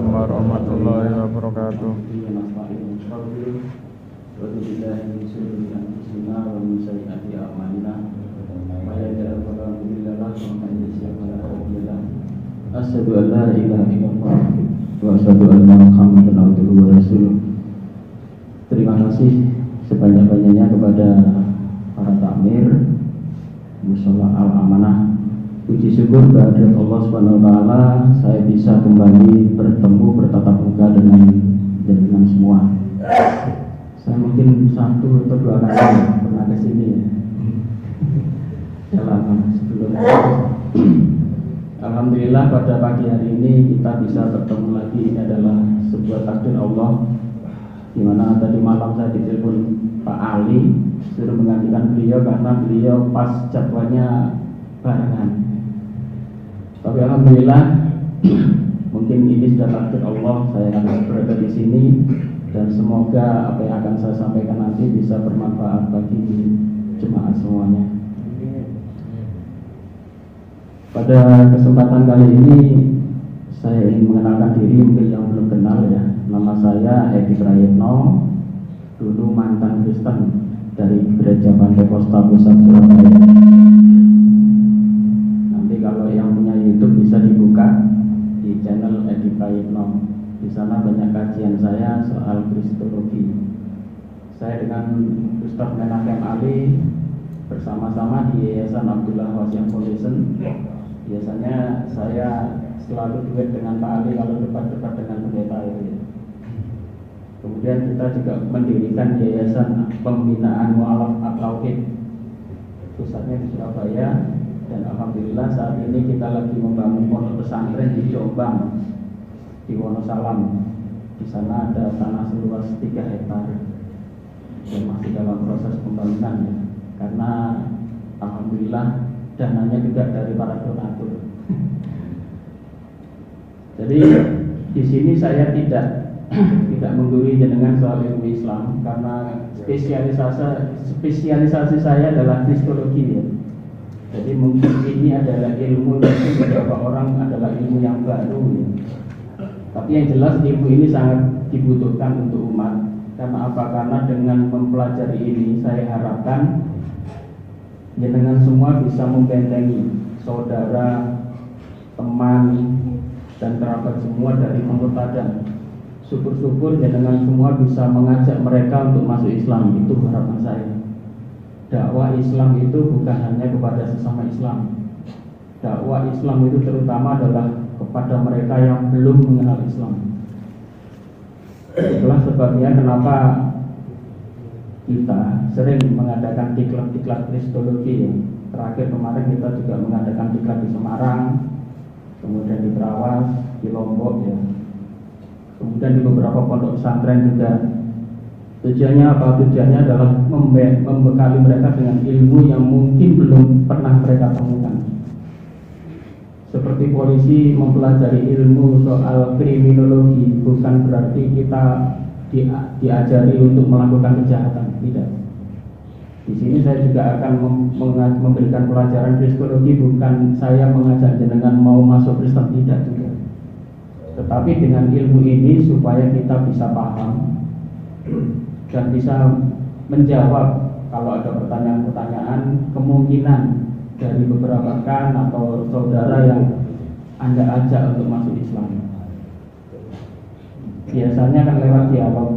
warahmatullahi wabarakatuh. Asyhadu an la ilaha illallah wa asyhadu anna Muhammadan abduhu wa rasuluh. Terima kasih sebanyak-banyaknya kepada para takmir Mushola Al-Amanah. Puji syukur kehadirat Allah Subhanahu wa taala, saya bisa kembali bertemu bertatap muka dengan semua. Saya mungkin 1 atau 2 kali pernah ke sini ya. Dalam sebelumnya. Alhamdulillah pada pagi hari ini kita bisa bertemu lagi. Ini adalah sebuah takdir Allah, di mana tadi malam saya ditelepon Pak Ali suruh menggantikan beliau karena beliau pas jadwalnya barengan. Tapi alhamdulillah mungkin ini sudah takdir Allah, saya harus berada di sini dan semoga apa yang akan saya sampaikan nanti bisa bermanfaat bagi jemaah semuanya. Pada kesempatan kali ini saya ingin mengenalkan diri mungkin yang belum kenal ya. Nama saya Edi Prayitno, dulu mantan Kristen dari Gereja Pantai Kosta Pusat Surabaya. Nanti kalau yang punya YouTube bisa dibuka di channel Edi Prayitno. Di sana banyak kajian saya soal kristologi. Saya dengan Ustaz Menahem Ali bersama-sama di Yayasan Abdullah Wasyam Foundation. Biasanya saya selalu duet dengan Pak Ali kalau debat-debat dengan pendeta itu. Kemudian kita juga mendirikan Yayasan Pembinaan Mu'alaf At-Tauhid, pusatnya di Surabaya, dan alhamdulillah saat ini kita lagi membangun pondok pesantren di Jombang, di Wonosalam. Di sana ada tanah seluas 3 hektar dan masih dalam proses pembangunan ya. Karena alhamdulillah dananya juga dari para donatur. Jadi di sini saya tidak menggurui dengan soal ilmu Islam karena spesialisasi saya adalah kristologi ya. Jadi mungkin ini adalah ilmu yang beberapa orang adalah ilmu yang baru ya. Tapi yang jelas ilmu ini sangat dibutuhkan untuk umat. Karena apa? Karena dengan mempelajari ini saya harapkan jenengan semua bisa membentengi saudara, teman, dan kerabat semua dari pemurtadan. Syukur-syukur jenengan semua bisa mengajak mereka untuk masuk Islam. Itu harapan saya. Dakwah Islam itu bukan hanya kepada sesama Islam. Dakwah Islam itu terutama adalah kepada mereka yang belum mengenal Islam. Itulah sebabnya kenapa kita sering mengadakan diklat-diklat kristologi. Terakhir kemarin kita juga mengadakan diklat di Semarang, kemudian di Trawas, di Lombok ya. Kemudian di beberapa pondok pesantren juga. Tujuannya apa? Tujuannya adalah membekali mereka dengan ilmu yang mungkin belum pernah mereka temukan. Seperti polisi mempelajari ilmu soal kriminologi, bukan berarti kita diajari untuk melakukan kejahatan, tidak. Di sini saya juga akan memberikan pelajaran kristologi, bukan saya mengajak jenengan mau masuk Kristen, tidak juga. Tetapi dengan ilmu ini supaya kita bisa paham dan bisa menjawab kalau ada pertanyaan-pertanyaan kemungkinan dari beberapa rekan atau saudara yang Anda ajak untuk masuk Islam. Biasanya kan lewat dialog.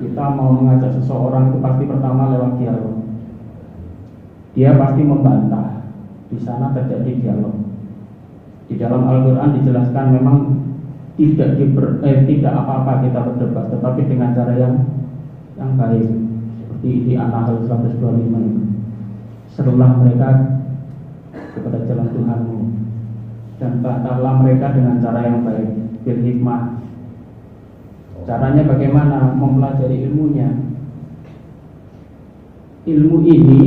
Kita mau mengajak seseorang itu pasti pertama lewat dialog. Dia pasti membantah. Di sana terjadi dialog. Di dalam Al-Quran dijelaskan memang tidak apa-apa kita berdebat, tetapi dengan cara yang baik. Seperti di An-Nahl 125 itu. Serulah mereka kepada jalan Tuhanmu dan bantahlah mereka dengan cara yang baik, bil hikmah. Caranya bagaimana? Mempelajari ilmunya. Ilmu ini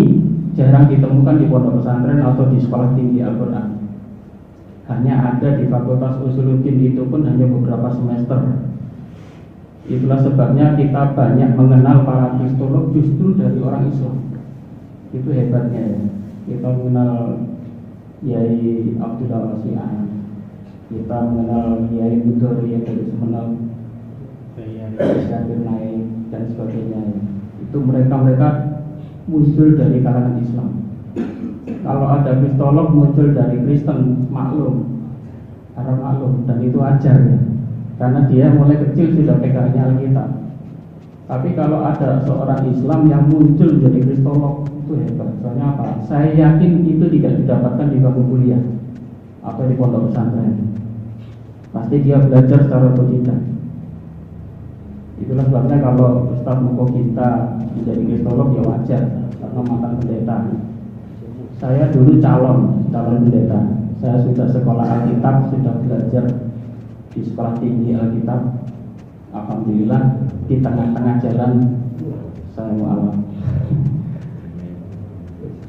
jarang ditemukan di pondok pesantren atau di sekolah tinggi Al-Quran. Hanya ada di Fakultas Usuluddin, itu pun hanya beberapa semester. Itulah sebabnya kita banyak mengenal para kristolog justru dari orang Islam. Itu hebatnya ya. Kita mengenal Yai Abdullah Wasyam, Kita mengenal Kiai Budori yang dari Sumeneb, Syakir Naik dan sebagainya. Itu mereka muncul dari kalangan Islam. Kalau ada kristolog muncul dari Kristen, maklum, Arab maklum, dan itu wajar ya, karena dia mulai kecil sudah pegangnya Alkitab. Tapi kalau ada seorang Islam yang muncul jadi kristolog, itu hebat. Soalnya apa? Saya yakin itu tidak didapatkan di bangku kuliah atau di pondok pesantren. Pasti dia belajar secara otodidak. Itulah sebabnya kalau Ustaz mau kita menjadi kristolog ya wajar, karena mantan pendeta. Saya dulu calon pendeta. Saya sudah sekolah Alkitab, sudah belajar di sekolah tinggi Alkitab. Alhamdulillah di tengah-tengah jalan saya mualaf.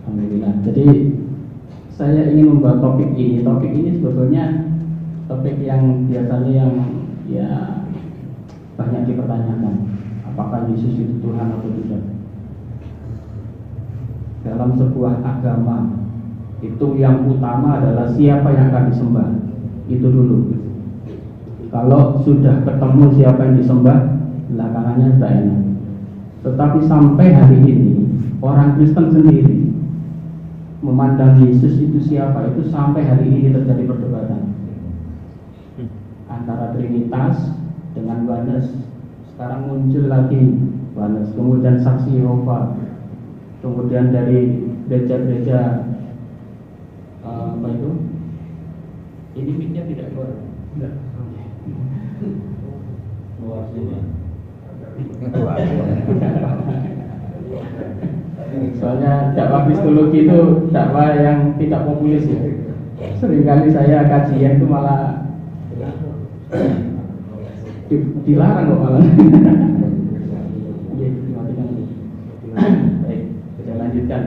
Alhamdulillah. Jadi saya ingin membuat topik ini. Topik ini sebetulnya topik yang biasanya yang ya banyak dipertanyakan. Apakah Yesus itu Tuhan atau tidak? Dalam sebuah agama itu yang utama adalah siapa yang akan disembah. Itu dulu. Kalau sudah ketemu siapa yang disembah, belakangannya sudah enak. Tetapi sampai hari ini orang Kristen sendiri memandang Yesus itu siapa, itu sampai hari ini terjadi perdebatan antara Trinitas dengan Oneness. Sekarang muncul lagi Oneness, kemudian Saksi Yehova, kemudian dari gereja-gereja apa itu? Ini mic-nya tidak keluar. Enggak. Luar sini. Soalnya dakwah kristologi itu dakwah yang tidak populis ya. Seringkali saya kajian itu malah dilarang kok malah. Baik, kita lanjutkan.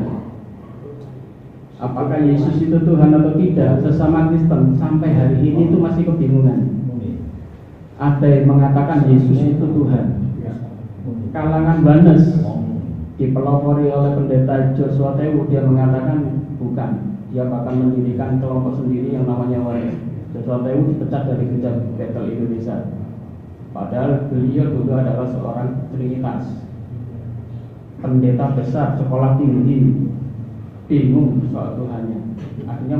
Apakah Yesus itu Tuhan atau tidak? Sesama Kristen sampai hari ini itu masih kebingungan. Ada yang mengatakan Yesus itu Tuhan. Kalangan Oneness dipelopori oleh pendeta Joshua Tewu, dia mengatakan bukan. Dia bahkan mendirikan kelompok sendiri yang namanya Oneness. Joshua Tewu dipecat dari gereja Bethel Indonesia. Padahal beliau dulu adalah seorang Trinitas, pendeta besar sekolah tinggi, bingung soal Tuhannya. Akhirnya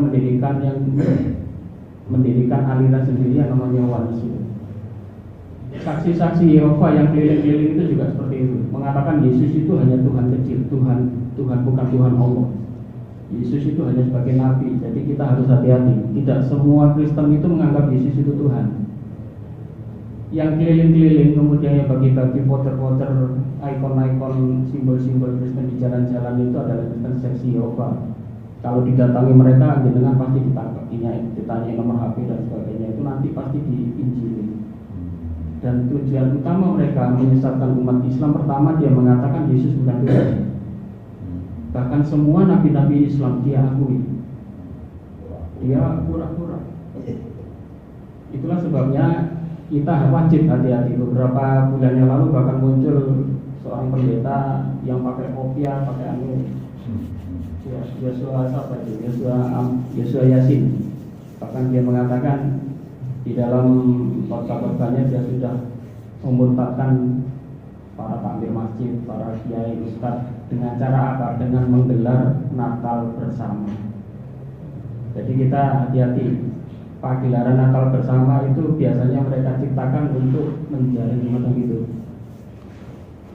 mendirikan aliran sendiri yang namanya Oneness. Saksi-saksi Yehova yang keliling-keliling itu juga seperti itu, mengatakan Yesus itu hanya Tuhan kecil, Tuhan bukan Tuhan Allah. Yesus itu hanya sebagai nabi. Jadi kita harus hati-hati. Tidak semua Kristen itu menganggap Yesus itu Tuhan. Yang keliling-keliling kemudian yang bagi-bagi voter-voter, ikon-ikon, simbol-simbol Kristen di jalan-jalan itu adalah Kristen saksi Yehova. Kalau didatangi mereka, jenengan pasti ditangkap, ditanya nomor HP dan sebagainya. Itu nanti pasti diinjili. Dan tujuan utama mereka menyesatkan umat Islam, pertama dia mengatakan Yesus bukan Tuhan. Bahkan semua nabi-nabi Islam dia akui, dia pura-pura. Itulah sebabnya kita wajib hati-hati. Beberapa bulan yang lalu bahkan muncul seorang pendeta yang pakai kopiah, pakai Yosua Yasin. Bahkan dia mengatakan di dalam khotbah-khotbahnya dia sudah memurtadkan para takmir masjid, para kiai, ustadz dengan cara apa? Dengan menggelar Natal bersama. Jadi kita hati-hati. Pagelaran Natal bersama itu biasanya mereka ciptakan untuk menjalin semacam itu.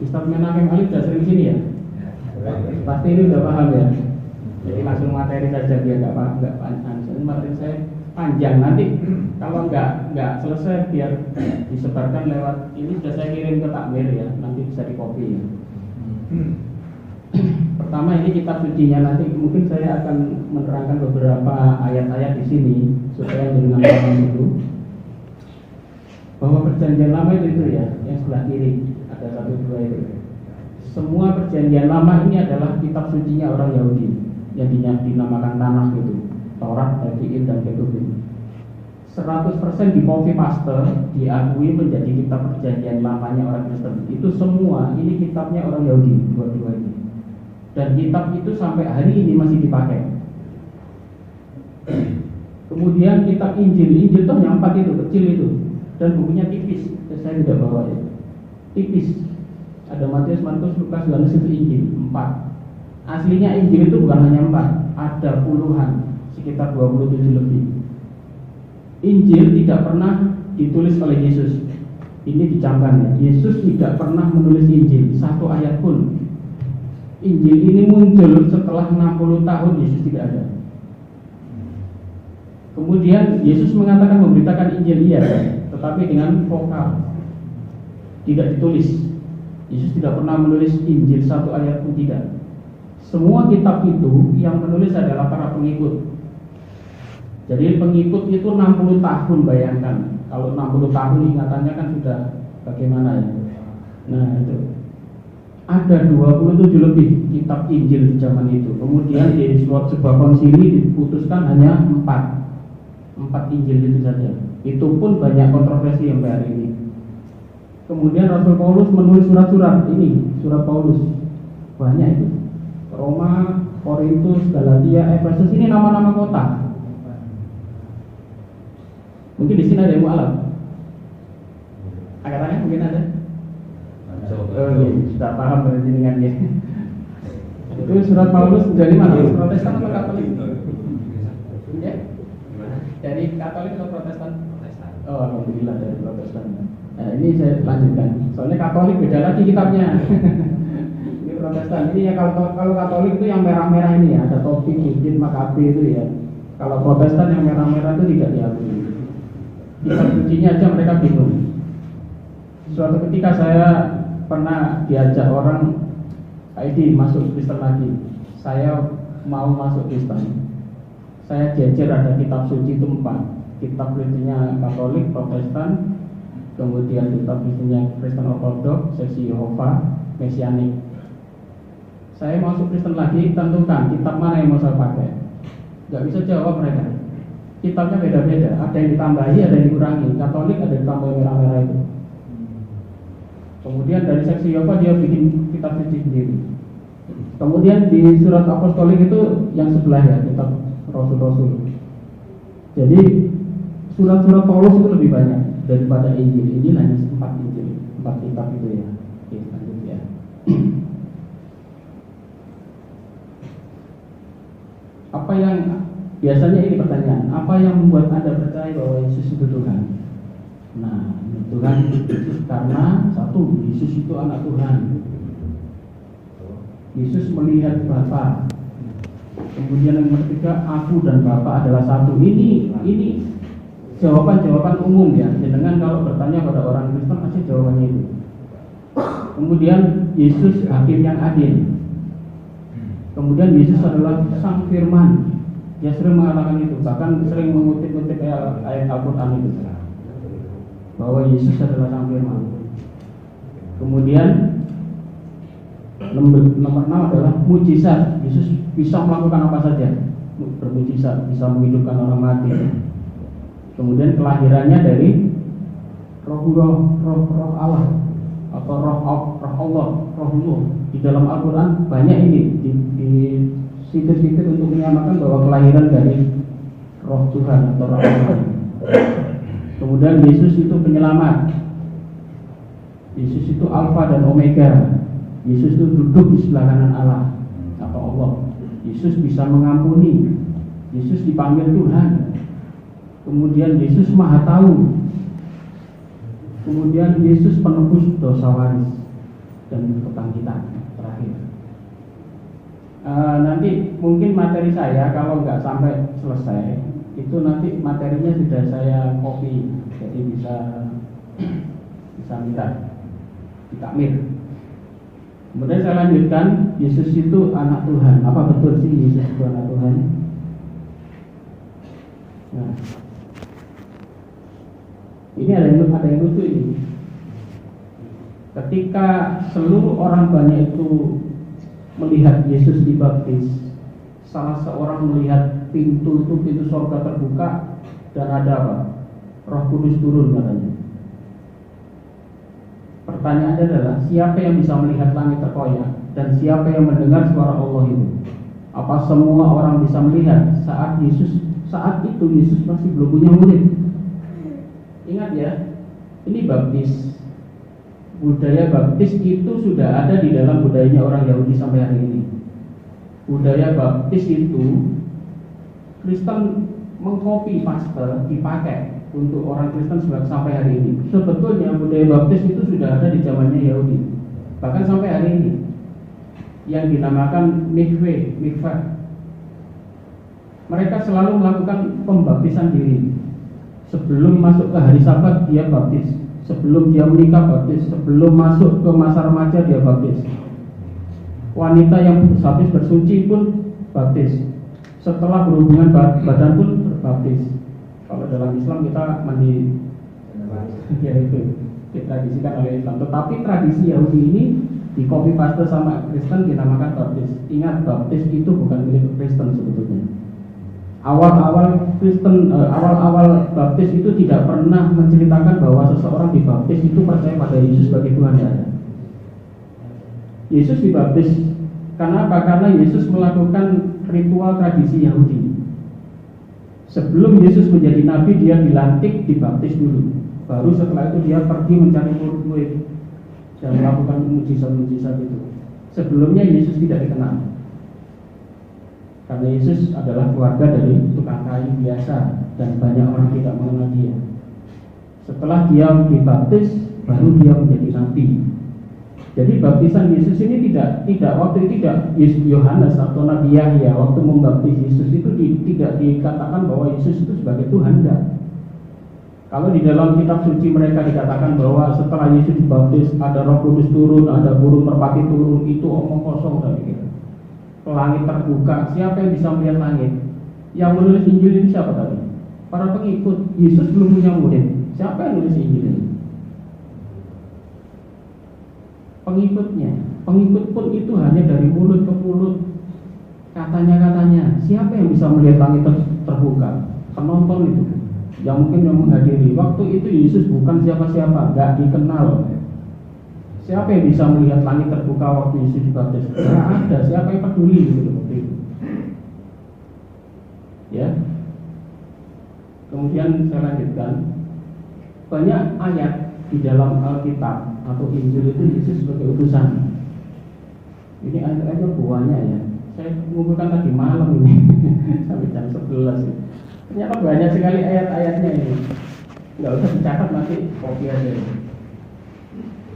Ustadz Menakem Ali sudah sering sini ya? Pasti ini udah paham ya. Jadi langsung materi saja biar nggak panjang. Materi saya panjang nanti kalau nggak selesai biar disebarkan lewat ini sudah saya kirim ke takmir ya, nanti bisa dikopi ya. Pertama ini kitab sucinya, nanti mungkin saya akan menerangkan beberapa ayat-ayat di sini supaya dengan paham dulu bahwa perjanjian lama itu ya, yang sebelah kiri ada 1-2 itu. Semua perjanjian lama ini adalah kitab sucinya orang Yahudi yang dinamakan Tanakh itu. Taurat, Nevi'im, dan Ketubim 100% di copy paste diakui menjadi kitab perjanjian lamanya orang Kristen. Itu semua ini kitabnya orang Yahudi, dua-dua ini. Dan kitab itu sampai hari ini masih dipakai. Kemudian kitab Injil itu hanya 4 itu, kecil itu, dan bukunya tipis. Saya tidak bawa ya, tipis. Ada Matius, Markus, Lukas, Yohanes, itu Injil 4. Aslinya Injil itu bukan hanya 4, ada puluhan, sekitar 27 lebih. Injil tidak pernah ditulis oleh Yesus. Ini dicamkan ya, Yesus tidak pernah menulis Injil, satu ayat pun. Injil ini muncul setelah 60 tahun Yesus tidak ada. Kemudian Yesus mengatakan memberitakan Injil iya, tetapi dengan vokal, tidak ditulis. Yesus tidak pernah menulis Injil satu ayat pun tidak. Semua kitab itu yang menulis adalah para pengikut. Jadi pengikut itu 60 tahun, bayangkan. Kalau 60 tahun ingatannya kan sudah bagaimana ya. Nah itu ada 27 lebih kitab Injil di zaman itu. Kemudian di sebuah konsili diputuskan hanya 4 Injil itu saja. Itu pun banyak kontroversi sampai hari ini. Kemudian Rasul Paulus menulis surat-surat. Ini surat Paulus banyak itu. Roma, Korintus, Galatia, Efesus, ini nama-nama kota. Mungkin di sini ada yang mualaf. Angkatannya mungkin ada. Sudah paham berarti dengan dia. Itu surat Paulus dari mana? Protestan atau Katolik? Ya? Dari Katolik atau Protestan? Oh, alhamdulillah dari Protestan. Nah, ini saya lanjutkan. Soalnya Katolik beda lagi kitabnya. Ini Protestan. Ini ya kalau Katolik itu yang merah-merah ini ya, ada topi, cincin, makabe itu ya. Kalau Protestan yang merah-merah itu tidak diakui. Kitab sucinya aja mereka bingung. Suatu ketika saya pernah diajak orang, ID masuk Kristen lagi. Saya mau masuk Kristen. Saya jajar ada kitab suci itu 4. Kitab Kristennya Katolik, Protestan, kemudian kitab Kristennya Kristen Ortodoks, Seksi Yehova, Mesianik. Saya masuk Kristen lagi, tentukan kitab mana yang mau saya pakai. Gak bisa jawab mereka. Kitabnya beda-beda, ada yang ditambahi, ada yang dikurangi. Katolik ada yang ditambahi merah-merah itu. Kemudian dari Seksi Yehova dia bikin kitab suci sendiri. Kemudian di surat apostolik itu yang sebelah ya, kitab Rasul-Rasul. Jadi surat-surat Paulus itu lebih banyak daripada Injil. Injil hanya 4 Injil, 4 kitab itu ya. Oke, lanjut ya. Apa yang biasanya ini pertanyaan, apa yang membuat Anda percaya bahwa Yesus itu Tuhan? Nah, Tuhan Yesus karena satu, Yesus itu anak Tuhan. Yesus melihat Bapa. Kemudian yang ketiga, aku dan Bapa adalah satu. Ini jawaban-jawaban umum ya. Dengan kalau bertanya pada orang Kristen pasti jawabannya itu. Kemudian Yesus hakim yang adil. Kemudian Yesus adalah Sang Firman. Dia sering mengatakan itu, bahkan sering mengutip-utip ayat Al-Quran itu, bahwa Yesus adalah Sang Firman. Kemudian nomor 6 adalah mujizat. Yesus bisa melakukan apa saja, bermujizat, bisa menghidupkan orang mati. Kemudian kelahirannya dari roh Allah atau roh Allah, rohullah. Di dalam Al-Quran banyak ini di situs-situs untuk menyamakan bahwa kelahiran dari roh Tuhan atau roh Allah. Kemudian Yesus itu penyelamat. Yesus itu Alfa dan Omega. Yesus itu duduk di sebelah kanan Allah atau Allah. Yesus bisa mengampuni. Yesus dipanggil Tuhan. Kemudian Yesus Maha Tahu. Kemudian Yesus penebus dosa waris dan kebangkitan terakhir. Nanti mungkin materi saya kalau nggak sampai selesai itu nanti materinya sudah saya copy, jadi bisa minta ditakmir. Kemudian saya lanjutkan, Yesus itu anak Tuhan. Apa betul sih Yesus itu anak Tuhan? Nah, ini ada yang lucu ini. Ketika seluruh orang banyak itu melihat Yesus dibaptis, salah seorang melihat pintu surga terbuka dan ada apa? Roh Kudus turun katanya. Pertanyaannya adalah siapa yang bisa melihat langit terkoyak dan siapa yang mendengar suara Allah itu? Apa semua orang bisa melihat saat Yesus saat itu Yesus masih belum punya murid. Ingat ya, ini baptis. Budaya baptis itu sudah ada di dalam budayanya orang Yahudi sampai hari ini. Budaya baptis itu Kristen mengcopy paste dipakai untuk orang Kristen sampai hari ini. Sebetulnya budaya baptis itu sudah ada di zamannya Yahudi, bahkan sampai hari ini, yang dinamakan mikvah. Mereka selalu melakukan pembaptisan diri. Sebelum masuk ke hari Sabat dia baptis, sebelum dia menikah baptis, sebelum masuk ke masa remaja dia baptis. Wanita yang habis bersuci pun baptis. Setelah berhubungan badan pun berbaptis. Kalau dalam Islam kita mandi, ya itu ditradisikan oleh Islam. Tetapi tradisi Yahudi ini di copy paste sama Kristen dinamakan baptis. Ingat, baptis itu bukan milik Kristen sebetulnya. Awal-awal baptis itu tidak pernah menceritakan bahwa seseorang dibaptis itu percaya pada Yesus sebagai Tuhan, ya. Yesus dibaptis karena apa? Karena Yesus melakukan ritual tradisi Yahudi. Sebelum Yesus menjadi nabi, dia dilantik, dibaptis dulu. Baru setelah itu dia pergi mencari murid dan melakukan mujizat-mujizat itu. Sebelumnya Yesus tidak dikenal. Karena Yesus adalah keluarga dari tukang kayu biasa dan banyak orang tidak mengenal dia. Setelah dia dibaptis, baru dia menjadi nabi. Jadi baptisan Yesus ini tidak waktu itu tidak Yohanes atau Nabi Yahya waktu membaptis Yesus itu tidak dikatakan bahwa Yesus itu sebagai Tuhan, enggak. Kalau di dalam kitab suci mereka dikatakan bahwa setelah Yesus dibaptis ada Roh Kudus turun, ada burung merpati turun, itu omong kosong tadi. Langit terbuka, siapa yang bisa melihat langit? Yang menulis Injil ini siapa tadi? Para pengikut. Yesus belum punya murid. Siapa yang nulis Injil ini? Pengikutnya. Pengikut pun itu hanya dari mulut ke mulut, katanya. Siapa yang bisa melihat langit terbuka? Penonton itu, yang mungkin yang menghadiri. Waktu itu Yesus bukan siapa-siapa, gak dikenal. Siapa yang bisa melihat langit terbuka waktu Yesus dibaptis? Tidak ada. Siapa yang peduli gitu waktu itu? Ya. Kemudian saya lanjutkan. Banyak ayat di dalam Alkitab atau Injil itu Yesus sebagai utusan. Ini ayat-ayatnya buahnya ya. Saya mengumpulkan tadi malam ini sampai jam 11. Ternyata banyak sekali ayat-ayatnya ini. Nggak usah dicatat, nanti copy aja.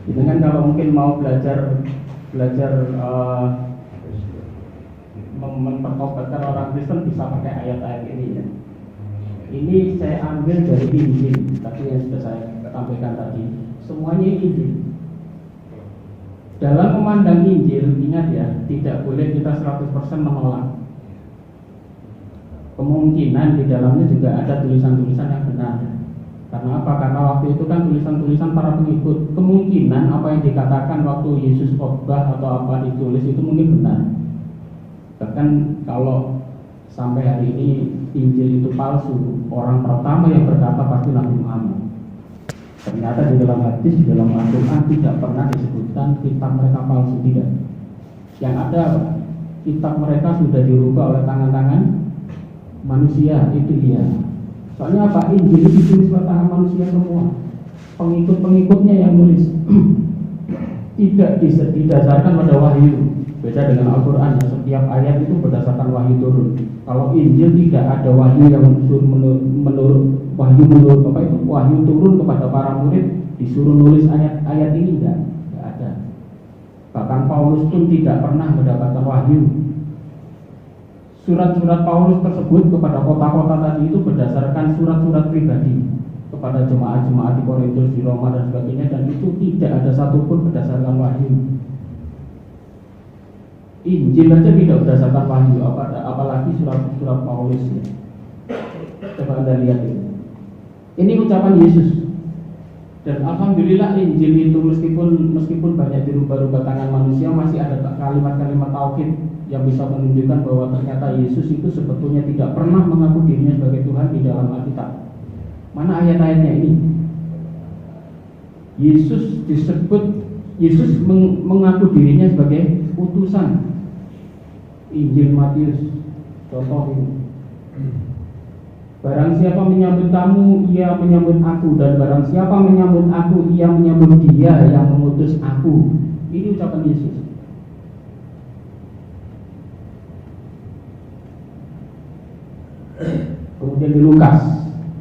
Dengan kalau mungkin mau belajar mempertobatkan orang Kristen bisa pakai ayat-ayat ini ya. Ini saya ambil dari Injil, tapi yang sudah saya sampaikan tadi semuanya Injil. Dalam memandang Injil, ingat ya, tidak boleh kita 100% menolak. Kemungkinan di dalamnya juga ada tulisan-tulisan yang benar. Karena apa? Karena waktu itu kan tulisan-tulisan para pengikut. Kemungkinan apa yang dikatakan waktu Yesus khotbah atau apa ditulis itu mungkin benar. Bahkan kalau sampai hari ini Injil itu palsu, orang pertama yang berkata pasti Nabi Muhammad. Ternyata di dalam hadis, di dalam Al-Quran tidak pernah disebutkan kitab mereka palsu, tidak. Yang ada kitab mereka sudah dirubah oleh tangan-tangan manusia, itu dia. Soalnya apa? Injil itu ditulis oleh tangan manusia semua. Pengikut-pengikutnya yang nulis. Tidak didasarkan pada wahyu. Beda dengan Al-Quran, setiap ayat itu berdasarkan wahyu turun. Kalau Injil tidak ada wahyu yang wahyu turun kepada para murid disuruh nulis ayat ini, enggak ada. Bahkan Paulus pun tidak pernah mendapatkan wahyu. Surat-surat Paulus tersebut kepada kota-kota tadi itu berdasarkan surat-surat pribadi kepada jemaat-jemaat di Korintus, di Roma dan sebagainya, dan itu tidak ada satupun berdasarkan wahyu. Injil aja tidak berdasarkan wahyu, apalagi surat-surat Paulus ya. Coba Anda lihat ini. Ini ucapan Yesus. Dan alhamdulillah Injil itu meskipun banyak dirubah-rubah tangan manusia, masih ada kalimat-kalimat tauhid yang bisa menunjukkan bahwa ternyata Yesus itu sebetulnya tidak pernah mengaku dirinya sebagai Tuhan di dalam Alkitab. Mana ayat-ayatnya ini? Yesus mengaku dirinya sebagai utusan. Injil Matius, contoh ini. Barang siapa menyambut kamu, ia menyambut aku, dan barang siapa menyambut aku, ia menyambut dia yang mengutus aku. Ini ucapan Yesus. Kemudian di Lukas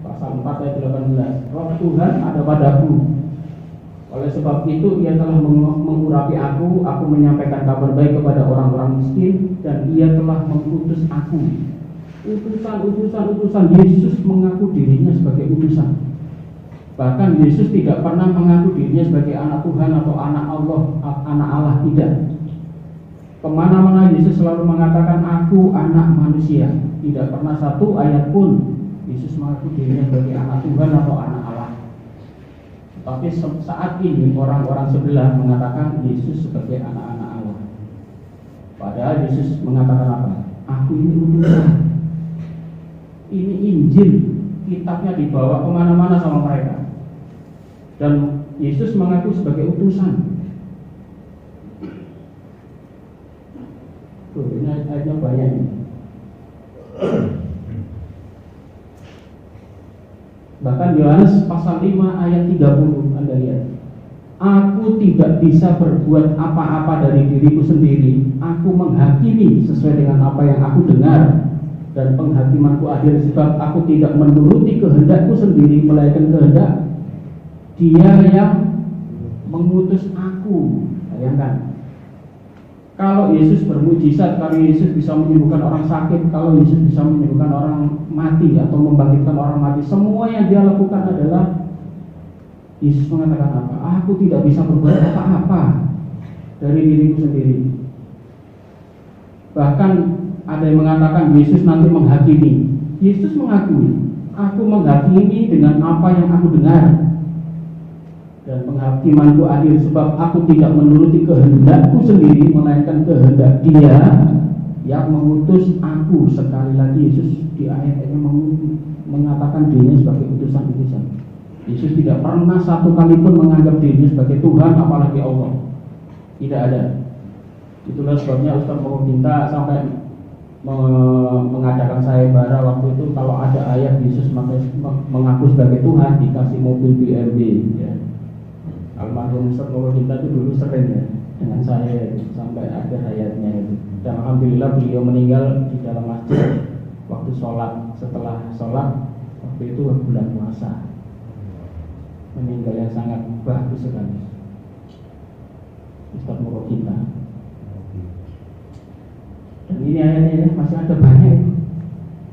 pasal 4 ayat 18, Roh Tuhan ada padaku. Oleh sebab itu ia telah mengurapi aku menyampaikan kabar baik kepada orang-orang miskin, dan ia telah mengutus aku. Utusan. Yesus mengaku dirinya sebagai utusan. Bahkan Yesus tidak pernah mengaku dirinya sebagai anak Tuhan atau anak Allah, anak Allah, tidak. Kemana-mana Yesus selalu mengatakan aku anak manusia. Tidak pernah satu ayat pun Yesus mengaku dirinya sebagai anak Tuhan atau anak Allah. Tapi saat ini orang-orang sebelah mengatakan Yesus sebagai anak-anak Allah. Padahal Yesus mengatakan apa? Aku ini utusan. Ini Injil, kitabnya dibawa kemana-mana sama mereka. Dan Yesus mengaku sebagai utusan. Tuh, ini ayatnya banyak ini. Bahkan Yohanes pasal 5 ayat 30, Anda lihat. Aku tidak bisa berbuat apa-apa dari diriku sendiri. Aku menghakimi sesuai dengan apa yang aku dengar, dan penghakimanku adil sebab aku tidak menuruti kehendakku sendiri, melainkan kehendak Dia yang mengutus aku. Bayangkan, kalau Yesus bermujizat, kalau Yesus bisa menyembuhkan orang sakit, kalau Yesus bisa menyembuhkan orang mati atau membangkitkan orang mati, semua yang dia lakukan adalah, Yesus mengatakan apa? Aku tidak bisa berbuat apa-apa dari diriku sendiri. Bahkan ada yang mengatakan Yesus nanti menghakimi. Yesus mengakui, aku menghakimi dengan apa yang aku dengar, dan penghakimanku adil sebab aku tidak menuruti kehendakku sendiri, melainkan kehendak Dia yang mengutus aku. Sekali lagi Yesus di ayat-ayatnya mengatakan dirinya sebagai utusan-utusan. Yesus tidak pernah satu kali pun menganggap dirinya sebagai Tuhan, apalagi Allah. Tidak ada. Itulah sebabnya Ustaz Mokoginta sampai mengadakan sayembara waktu itu. Kalau ada ayat Yesus mengaku sebagai Tuhan, dikasih mobil BMW ya. Almarhum Ustaz Mokoginta itu dulu sering ya dengan saya sampai akhir hayatnya itu. Dan alhamdulillah beliau meninggal di dalam masjid waktu sholat. Setelah sholat waktu itu bulan puasa, meninggal yang sangat bagus sekali Ustaz Mokoginta. Dan ini ayatnya masih ada banyak.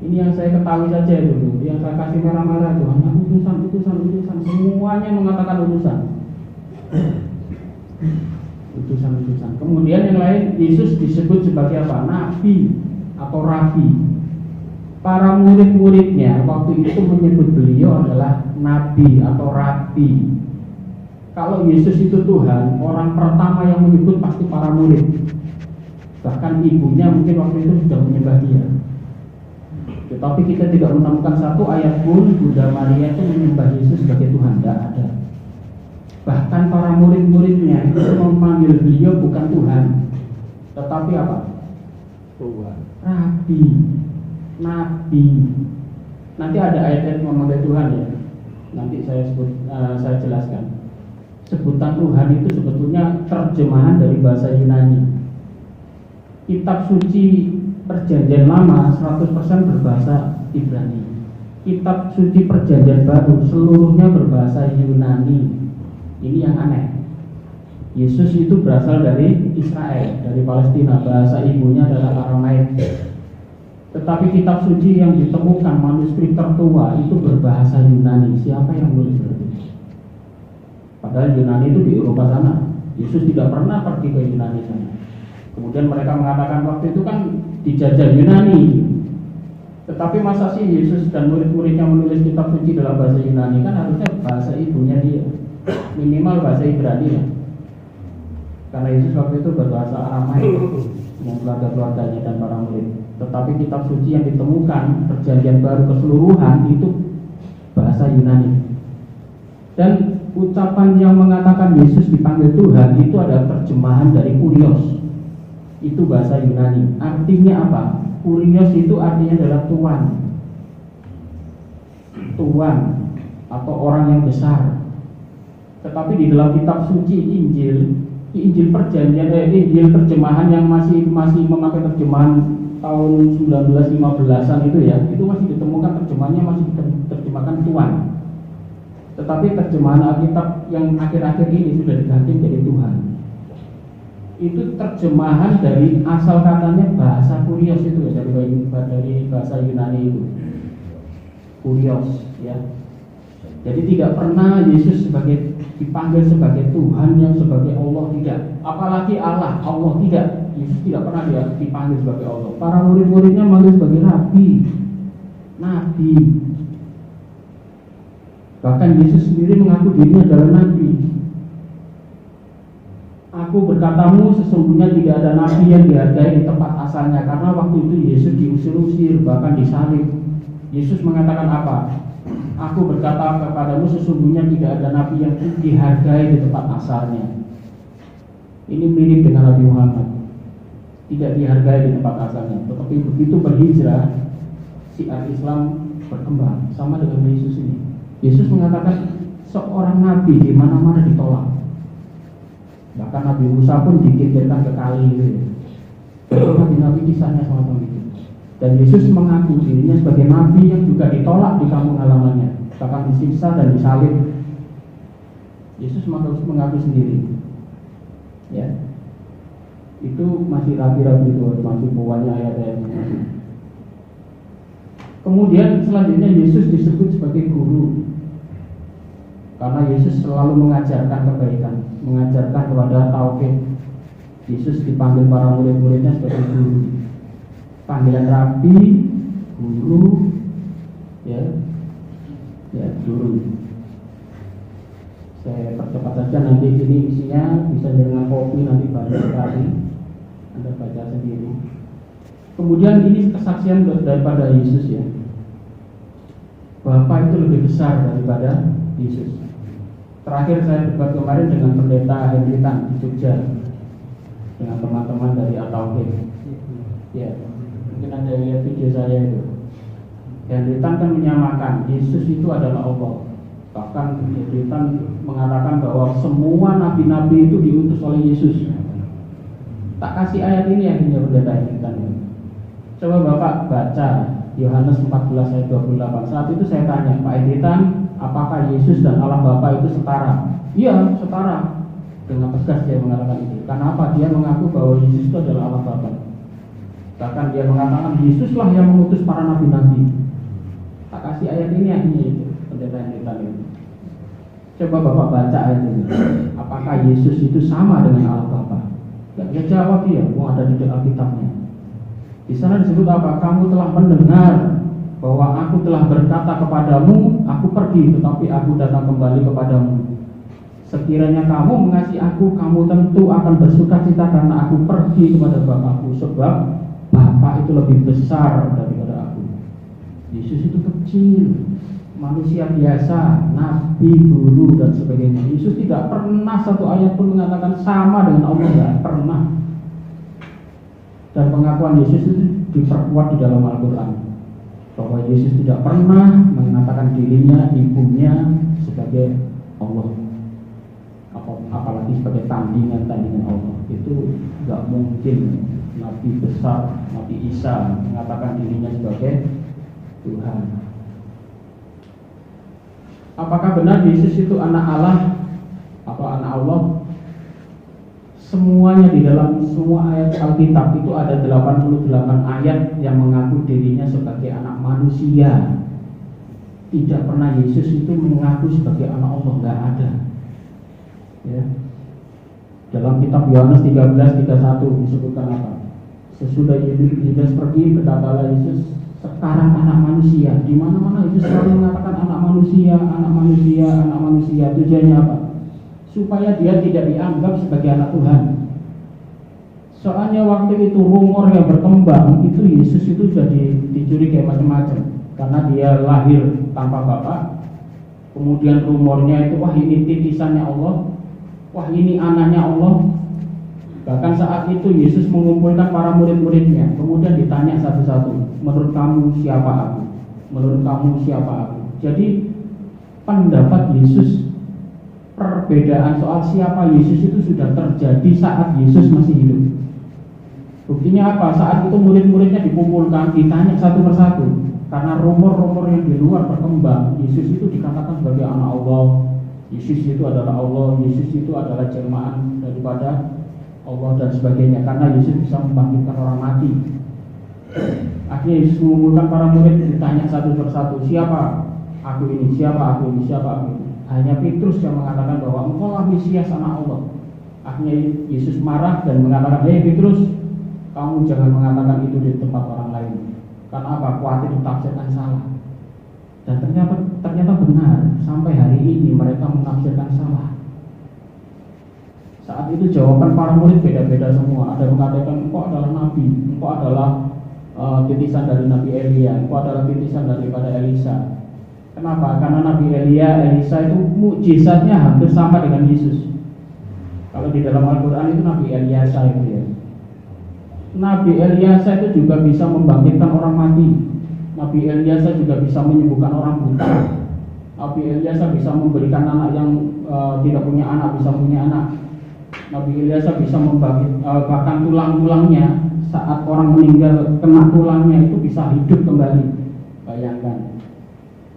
Ini yang saya ketahui saja dulu, yang saya kasih merah-merah itu hanya utusan. Semuanya mengatakan utusan. Kemudian yang lain, Yesus disebut sebagai apa? Nabi atau Rabi. Para murid-muridnya waktu itu menyebut beliau adalah Nabi atau Rabi. Kalau Yesus itu Tuhan, orang pertama yang menyebut pasti para murid. Bahkan ibunya mungkin waktu itu sudah menyembah Dia. Tetapi kita tidak menemukan satu ayat pun Bunda Maria itu menyembah Yesus sebagai Tuhan, tidak ada. Bahkan para murid-muridnya itu memanggil beliau bukan Tuhan, tetapi apa? Tuhan. Rabi, Nabi. Nanti ada ayat-ayat memanggil Tuhan ya. Nanti saya jelaskan. Sebutan Tuhan itu sebetulnya terjemahan dari bahasa Yunani. Kitab suci Perjanjian Lama 100% berbahasa Ibrani. Kitab suci Perjanjian Baru seluruhnya berbahasa Yunani. Ini yang aneh. Yesus itu berasal dari Israel, dari Palestina. Bahasa ibunya adalah Aramaik. Tetapi kitab suci yang ditemukan, manuskrip tertua itu berbahasa Yunani. Siapa yang menulis berarti? Padahal Yunani itu di Eropa sana. Yesus tidak pernah pergi ke Yunani sana. Kemudian mereka mengatakan waktu itu kan dijajah Yunani. Tetapi masa sih Yesus dan murid-muridnya menulis kitab suci dalam bahasa Yunani? Kan harusnya bahasa ibunya dia, minimal bahasa Ibrani ya. Karena Yesus waktu itu berbahasa Aramaik dengan keluarga-keluarganya dan para murid. Tetapi kitab suci yang ditemukan Perjanjian Baru keseluruhan itu bahasa Yunani. Dan ucapan yang mengatakan Yesus dipanggil Tuhan itu adalah terjemahan dari Kurios. Itu bahasa Yunani. Artinya apa? Kurios itu artinya adalah Tuhan. Tuhan atau orang yang besar. Tetapi di dalam kitab suci Injil perjanjian Injil terjemahan yang masih memakai terjemahan tahun 1915-an itu ya, itu masih ditemukan terjemahannya masih diterjemahkan Tuhan. Tetapi terjemahan Alkitab yang akhir-akhir ini sudah diganti menjadi Tuhan. Itu terjemahan dari asal katanya bahasa Kurios itu ya, dari bahasa Yunani itu. Kurios ya. Jadi tidak pernah Yesus dipanggil sebagai Tuhan yang sebagai Allah, tidak. Apalagi Allah tidak. Yesus tidak pernah dipanggil sebagai Allah. Para murid-muridnya manggil sebagai Nabi. Bahkan Yesus sendiri mengaku dirinya adalah Nabi. Aku berkatamu sesungguhnya tidak ada Nabi yang dihargai di tempat asalnya. Karena waktu itu Yesus diusir-usir, bahkan disalib. Yesus mengatakan apa? Aku berkata kepadamu sesungguhnya tidak ada Nabi yang dihargai di tempat asalnya. Ini mirip dengan Nabi Muhammad, tidak dihargai di tempat asalnya. Tetapi begitu berhijrah, syiar Islam berkembang sama dengan Yesus ini. Yesus mengatakan seorang Nabi di mana-mana ditolak. Bahkan Nabi Musa pun dikirimkan ke kali itu. Nabi-nabi kisahnya sama itu. Dan Yesus mengaku dirinya sebagai Nabi yang juga ditolak di kampung halamannya, bahkan disiksa dan disalib. Yesus mengaku sendiri. Ya, itu masih rapi-rapi itu, masih bawahnya ayat-ayatnya. Kemudian selanjutnya Yesus disebut sebagai guru, karena Yesus selalu mengajarkan kebaikan, mengajarkan kepada tauhid. Yesus dipanggil para murid-muridnya sebagai guru. Panggilan rabi, guru, ya guru. Saya percepat saja, nanti ini isinya bisa dengan kopi, nanti baca sekali, Anda baca sendiri. Kemudian ini kesaksian daripada Yesus ya. Bapa itu lebih besar daripada Yesus. Terakhir saya debat kemarin dengan pendeta Hendritan di Jogja, dengan teman-teman dari At-Tauhid. Ya. Mungkin Anda lihat video saya itu. Hendritan kan menyamakan Yesus itu adalah Allah. Bahkan Hendritan mengatakan bahwa semua nabi-nabi itu diutus oleh Yesus. Tak kasih ayat ini akhirnya pendeta Hendritan. Coba Bapak baca Yohanes 14 ayat 28. Saat itu saya tanya, Pak Hendritan, apakah Yesus dan Allah Bapa itu setara? Iya, setara. Dengan tegas dia mengatakan itu. Karena apa? Dia mengaku bahwa Yesus itu adalah Allah Bapa. Bahkan dia mengatakan Yesuslah yang mengutus para nabi-nabi. Tak kasih ayat ini akhirnya itu pendeta Hendritan itu. Coba Bapak baca ayat ini. Apakah Yesus itu sama dengan Allah Bapa? Dia jawab dia, ada di Alkitabnya. Di sana disebut apa? Kamu telah mendengar bahwa aku telah berkata kepadamu, aku pergi, tetapi aku datang kembali kepadamu. Sekiranya kamu mengasihi aku, kamu tentu akan bersukacita karena aku pergi kepada Bapakku, sebab Bapa itu lebih besar daripada aku. Yesus itu kecil, manusia biasa, nabi, guru dan sebagainya. Yesus tidak pernah satu ayat pun mengatakan sama dengan Allah, tidak pernah. Dan pengakuan Yesus itu diperkuat di dalam Al-Quran, bahwa Yesus tidak pernah mengatakan dirinya, ibunya sebagai Allah, apalagi sebagai tandingan Allah. Itu tidak mungkin. Nabi besar, Nabi Isa mengatakan dirinya sebagai Tuhan. Apakah benar Yesus itu anak Allah atau anak Allah? Semuanya di dalam semua ayat Alkitab itu ada 88 ayat yang mengaku dirinya sebagai anak manusia. Tidak pernah Yesus itu mengaku sebagai anak Allah, nggak ada. Ya. Dalam kitab Yohanes 13:31 disebutkan apa? Sesudah Yudas pergi, berkatalah Yesus, sekarang anak manusia. Di mana-mana Yesus selalu mengatakan anak manusia, anak manusia, anak manusia. Tujuannya apa? Supaya dia tidak dianggap sebagai anak Tuhan. Soalnya waktu itu rumor yang berkembang itu Yesus itu sudah dicurigai macam-macam, karena dia lahir tanpa bapak. Kemudian rumornya itu, wah ini titisannya Allah, wah ini anaknya Allah. Bahkan saat itu Yesus mengumpulkan para murid-muridnya, kemudian ditanya satu-satu, menurut kamu siapa aku? Menurut kamu siapa aku? Jadi pendapat Yesus, perbedaan soal siapa Yesus itu sudah terjadi saat Yesus masih hidup. Buktinya apa? Saat itu murid-muridnya dikumpulkan, ditanya satu persatu. Karena rumor-rumor yang di luar berkembang, Yesus itu dikatakan sebagai anak Allah, Yesus itu adalah Allah, Yesus itu adalah jelmaan daripada Allah dan sebagainya. Karena Yesus bisa membangkitkan orang mati. Akhirnya Yesus mengumpulkan para murid, ditanya satu persatu, siapa aku ini, siapa aku ini, siapa aku ini. Hanya Petrus yang mengatakan bahwa engkaulah Mesias anak Allah. Akhirnya Yesus marah dan mengatakan, hei Petrus, kamu jangan mengatakan itu di tempat orang lain. Karena apa? Khawatir ditafsirkan salah. Dan ternyata benar. Sampai hari ini mereka menafsirkan salah. Saat itu jawaban para murid beda-beda semua. Ada yang mengatakan engkau adalah nabi, engkau adalah titisan dari Nabi Elia, engkau adalah titisan daripada Elisa. Kenapa? Karena Nabi Elia, Elisa itu mukjizatnya hampir sama dengan Yesus. Kalau di dalam Al-Quran itu Nabi Eliasa itu ya. Nabi Eliasa itu juga bisa membangkitkan orang mati. Nabi Eliasa juga bisa menyembuhkan orang buta. Nabi Eliasa bisa memberikan anak yang tidak punya anak bisa punya anak. Nabi Eliasa bisa bahkan tulang-tulangnya saat orang meninggal kena tulangnya itu bisa hidup kembali. Bayangkan.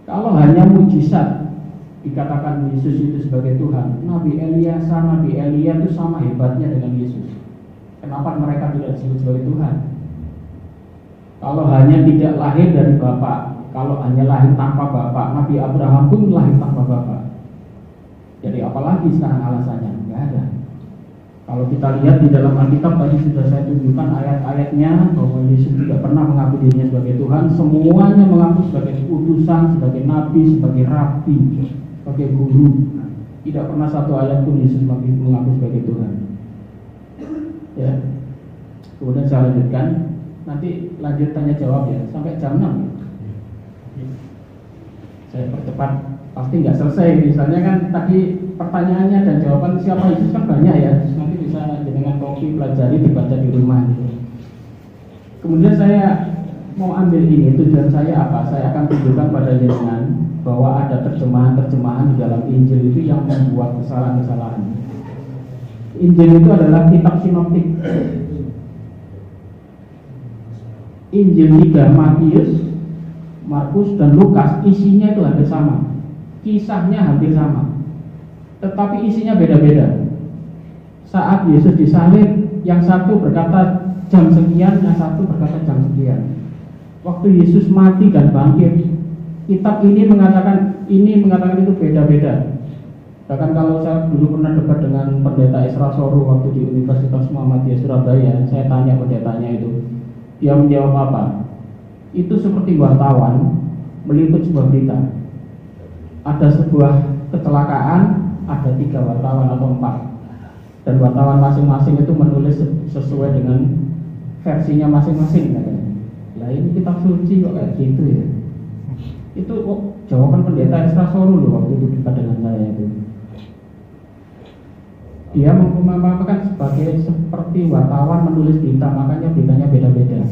Kalau hanya mujizat dikatakan Yesus itu sebagai Tuhan, Nabi Eliasa, Nabi Elia itu sama hebatnya dengan Yesus. Kenapa mereka tidak disebut sebagai Tuhan? Kalau hanya tidak lahir dari bapak, kalau hanya lahir tanpa bapak, Nabi Abraham pun lahir tanpa bapak. Jadi apalagi sekarang alasannya? Tidak ada. Kalau kita lihat di dalam Alkitab tadi sudah saya tunjukkan ayat-ayatnya bahwa Yesus tidak pernah mengaku dirinya sebagai Tuhan. Semuanya mengaku sebagai utusan, sebagai nabi, sebagai rabi, sebagai guru. Tidak pernah satu ayat pun Yesus mengaku sebagai Tuhan. Ya. Kemudian saya lanjutkan. Nanti lanjut tanya jawab ya sampai jam 6. Saya percepat, pasti nggak selesai. Misalnya kan tadi pertanyaannya dan jawaban siapa Yesus kan banyak ya. Nanti bisa dengan kopi pelajari dibaca di rumah gitu. Kemudian saya mau ambil ini, tujuan saya apa? Saya akan tunjukkan pada jenengan bahwa ada terjemahan-terjemahan di dalam Injil itu yang membuat kesalahan-kesalahan. Injil itu adalah kitab sinoptik. Injil 3 Matius, Markus dan Lukas isinya itu hampir sama. Kisahnya hampir sama. Tetapi isinya beda-beda. Saat Yesus disalib, yang satu berkata jam sekian, yang satu berkata jam sekian. Waktu Yesus mati dan bangkit, kitab ini mengatakan itu beda-beda. Bahkan kalau saya dulu pernah debat dengan pendeta Isra Soru waktu di Universitas Muhammadiyah Surabaya, saya tanya pendetanya itu, dia menjawab apa? Itu seperti wartawan meliput sebuah berita. Ada sebuah kecelakaan, ada 3 wartawan atau 4, dan wartawan masing-masing itu menulis sesuai dengan versinya masing-masing. Lah ini kitab suci kok kayak gitu ya? Itu jawaban pendeta Isra Soru loh waktu itu debat dengan saya itu. Dia memaparkan sebagai seperti wartawan menulis berita, makanya beritanya beda-beda.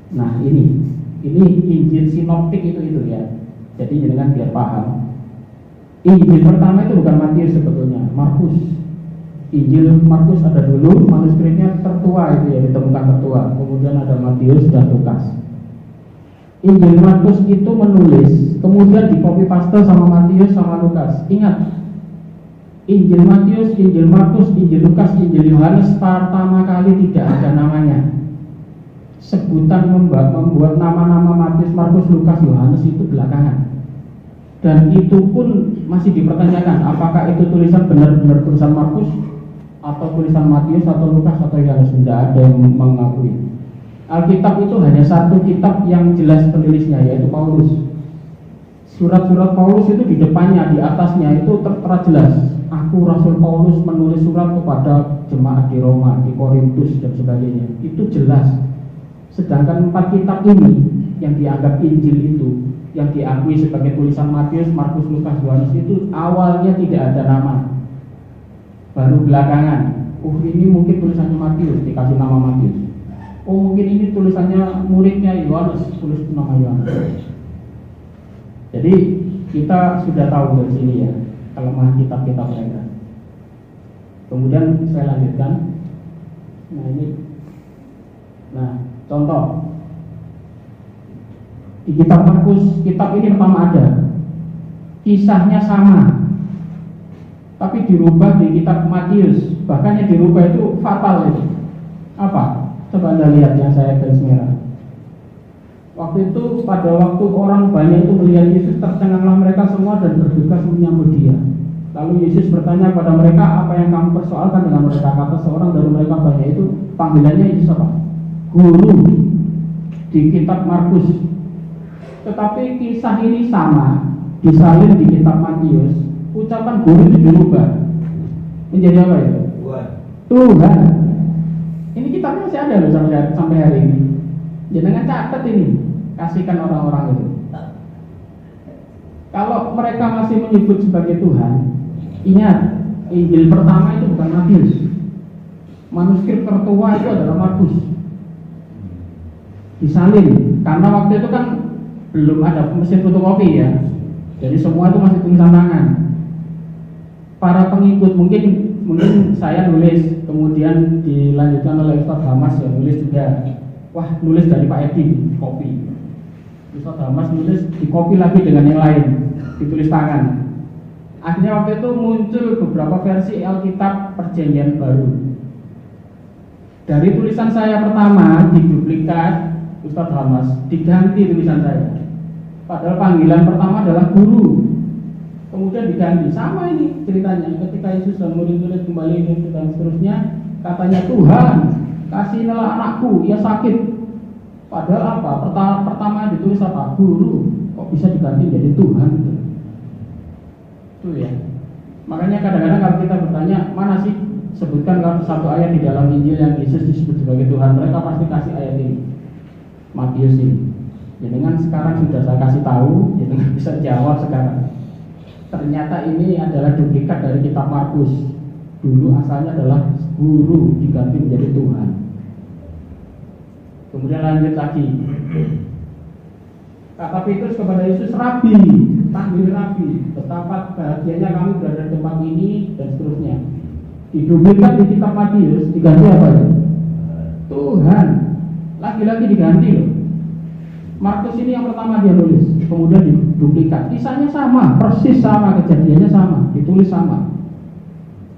Nah ini Injil sinoptik itu ya. Jadi jangan biar paham. Injil pertama itu bukan Matius sebetulnya, Markus. Injil Markus ada dulu, manuskripnya tertua itu ya, ditemukan tertua. Kemudian ada Matius dan Lukas. Injil Markus itu menulis, kemudian di copy paste sama Matius sama Lukas. Ingat, Injil Matius, Injil Markus, Injil Lukas, Injil Yohanes pertama kali tidak ada namanya. Sebutan membuat nama-nama Matius, Markus, Lukas, Yohanes itu belakangan. Dan itu pun masih dipertanyakan apakah itu tulisan benar-benar tulisan Markus atau tulisan Matius atau Lukas atau Yohanes. Tidak ada yang mengakui. Alkitab itu hanya satu kitab yang jelas penulisnya, yaitu Paulus. Surat-surat Paulus itu di depannya, di atasnya itu tertera jelas. Aku Rasul Paulus menulis surat kepada jemaat di Roma, di Korintus dan sebagainya. Itu jelas. Sedangkan 4 kitab ini yang dianggap Injil itu, yang diakui sebagai tulisan Matius, Markus, Lukas, Yohanes itu awalnya tidak ada nama. Baru belakangan, ini mungkin tulisannya Matius, dikasih nama Matius. Mungkin ini tulisannya muridnya Yohanes, tulis nama Yohanes. Jadi kita sudah tahu dari sini ya kelemahan kitab-kitab mereka. Kemudian saya lanjutkan. Nah, contoh di kitab Markus, kitab ini pertama ada, kisahnya sama, tapi dirubah di kitab Matius, bahkan yang dirubah itu fatal itu. Apa? Coba Anda lihat yang saya garis merah. Waktu itu pada waktu orang banyak itu melihat Yesus, tercenganglah mereka semua dan bergegas menyambut Dia. Lalu Yesus bertanya kepada mereka, apa yang kamu persoalkan dengan mereka? Kata seorang dari mereka banyak itu, panggilannya Yesus apa? Guru, di kitab Markus. Tetapi kisah ini sama, disalin di kitab Matius. Ucapan guru itu dirubah menjadi apa ya? Tuhan. Ini kitabnya masih ada loh sampai hari ini. Jangan catat ini, kasihkan orang-orang itu. Kalau mereka masih menyebut sebagai Tuhan, ingat, Injil pertama itu bukan Matius. Manuskrip tertua itu adalah Markus. Disalin, karena waktu itu kan belum ada mesin fotokopi ya. Jadi semua itu masih tulisan tangan. Para pengikut mungkin saya nulis, kemudian dilanjutkan oleh Ustaz Hamas ya nulis juga. Wah, nulis dari Pak Edi, kopi. Ustaz Hamas nulis, dikopi lagi dengan yang lain, ditulis tangan. Akhirnya waktu itu muncul beberapa versi Alkitab Perjanjian Baru. Dari tulisan saya pertama diduplikat Ustaz Hamas, diganti tulisan saya. Padahal panggilan pertama adalah guru. Kemudian diganti, sama ini ceritanya. Ketika Yesus dan murid-murid kembali dan seterusnya, katanya, Tuhan, kasihilah anakku, ia sakit. Padahal apa? Pertama ditulis apa? Guru. Kok bisa diganti jadi Tuhan? Itu ya. Makanya kadang-kadang kalau kita bertanya, mana sih sebutkan satu ayat di dalam Injil yang Yesus disebut sebagai Tuhan, mereka pasti kasih ayat ini, Matius ini. Ya dengan sekarang sudah saya kasih tahu, ya dengan bisa jawab sekarang. Ternyata ini adalah duplikat dari kitab Markus. Dulu asalnya adalah guru diganti menjadi Tuhan. Kemudian lanjut lagi. Kata Petrus kepada Yesus, Rabi, panggil Rabi. Betapa bahagianya kami berada di tempat ini dan seterusnya. Diduplikat di kitab Matius, diganti apa ya? Tuhan. Lagi-lagi diganti loh. Markus ini yang pertama dia nulis, kemudian diduplikat. Kisahnya sama, persis sama, kejadiannya sama, ditulis sama.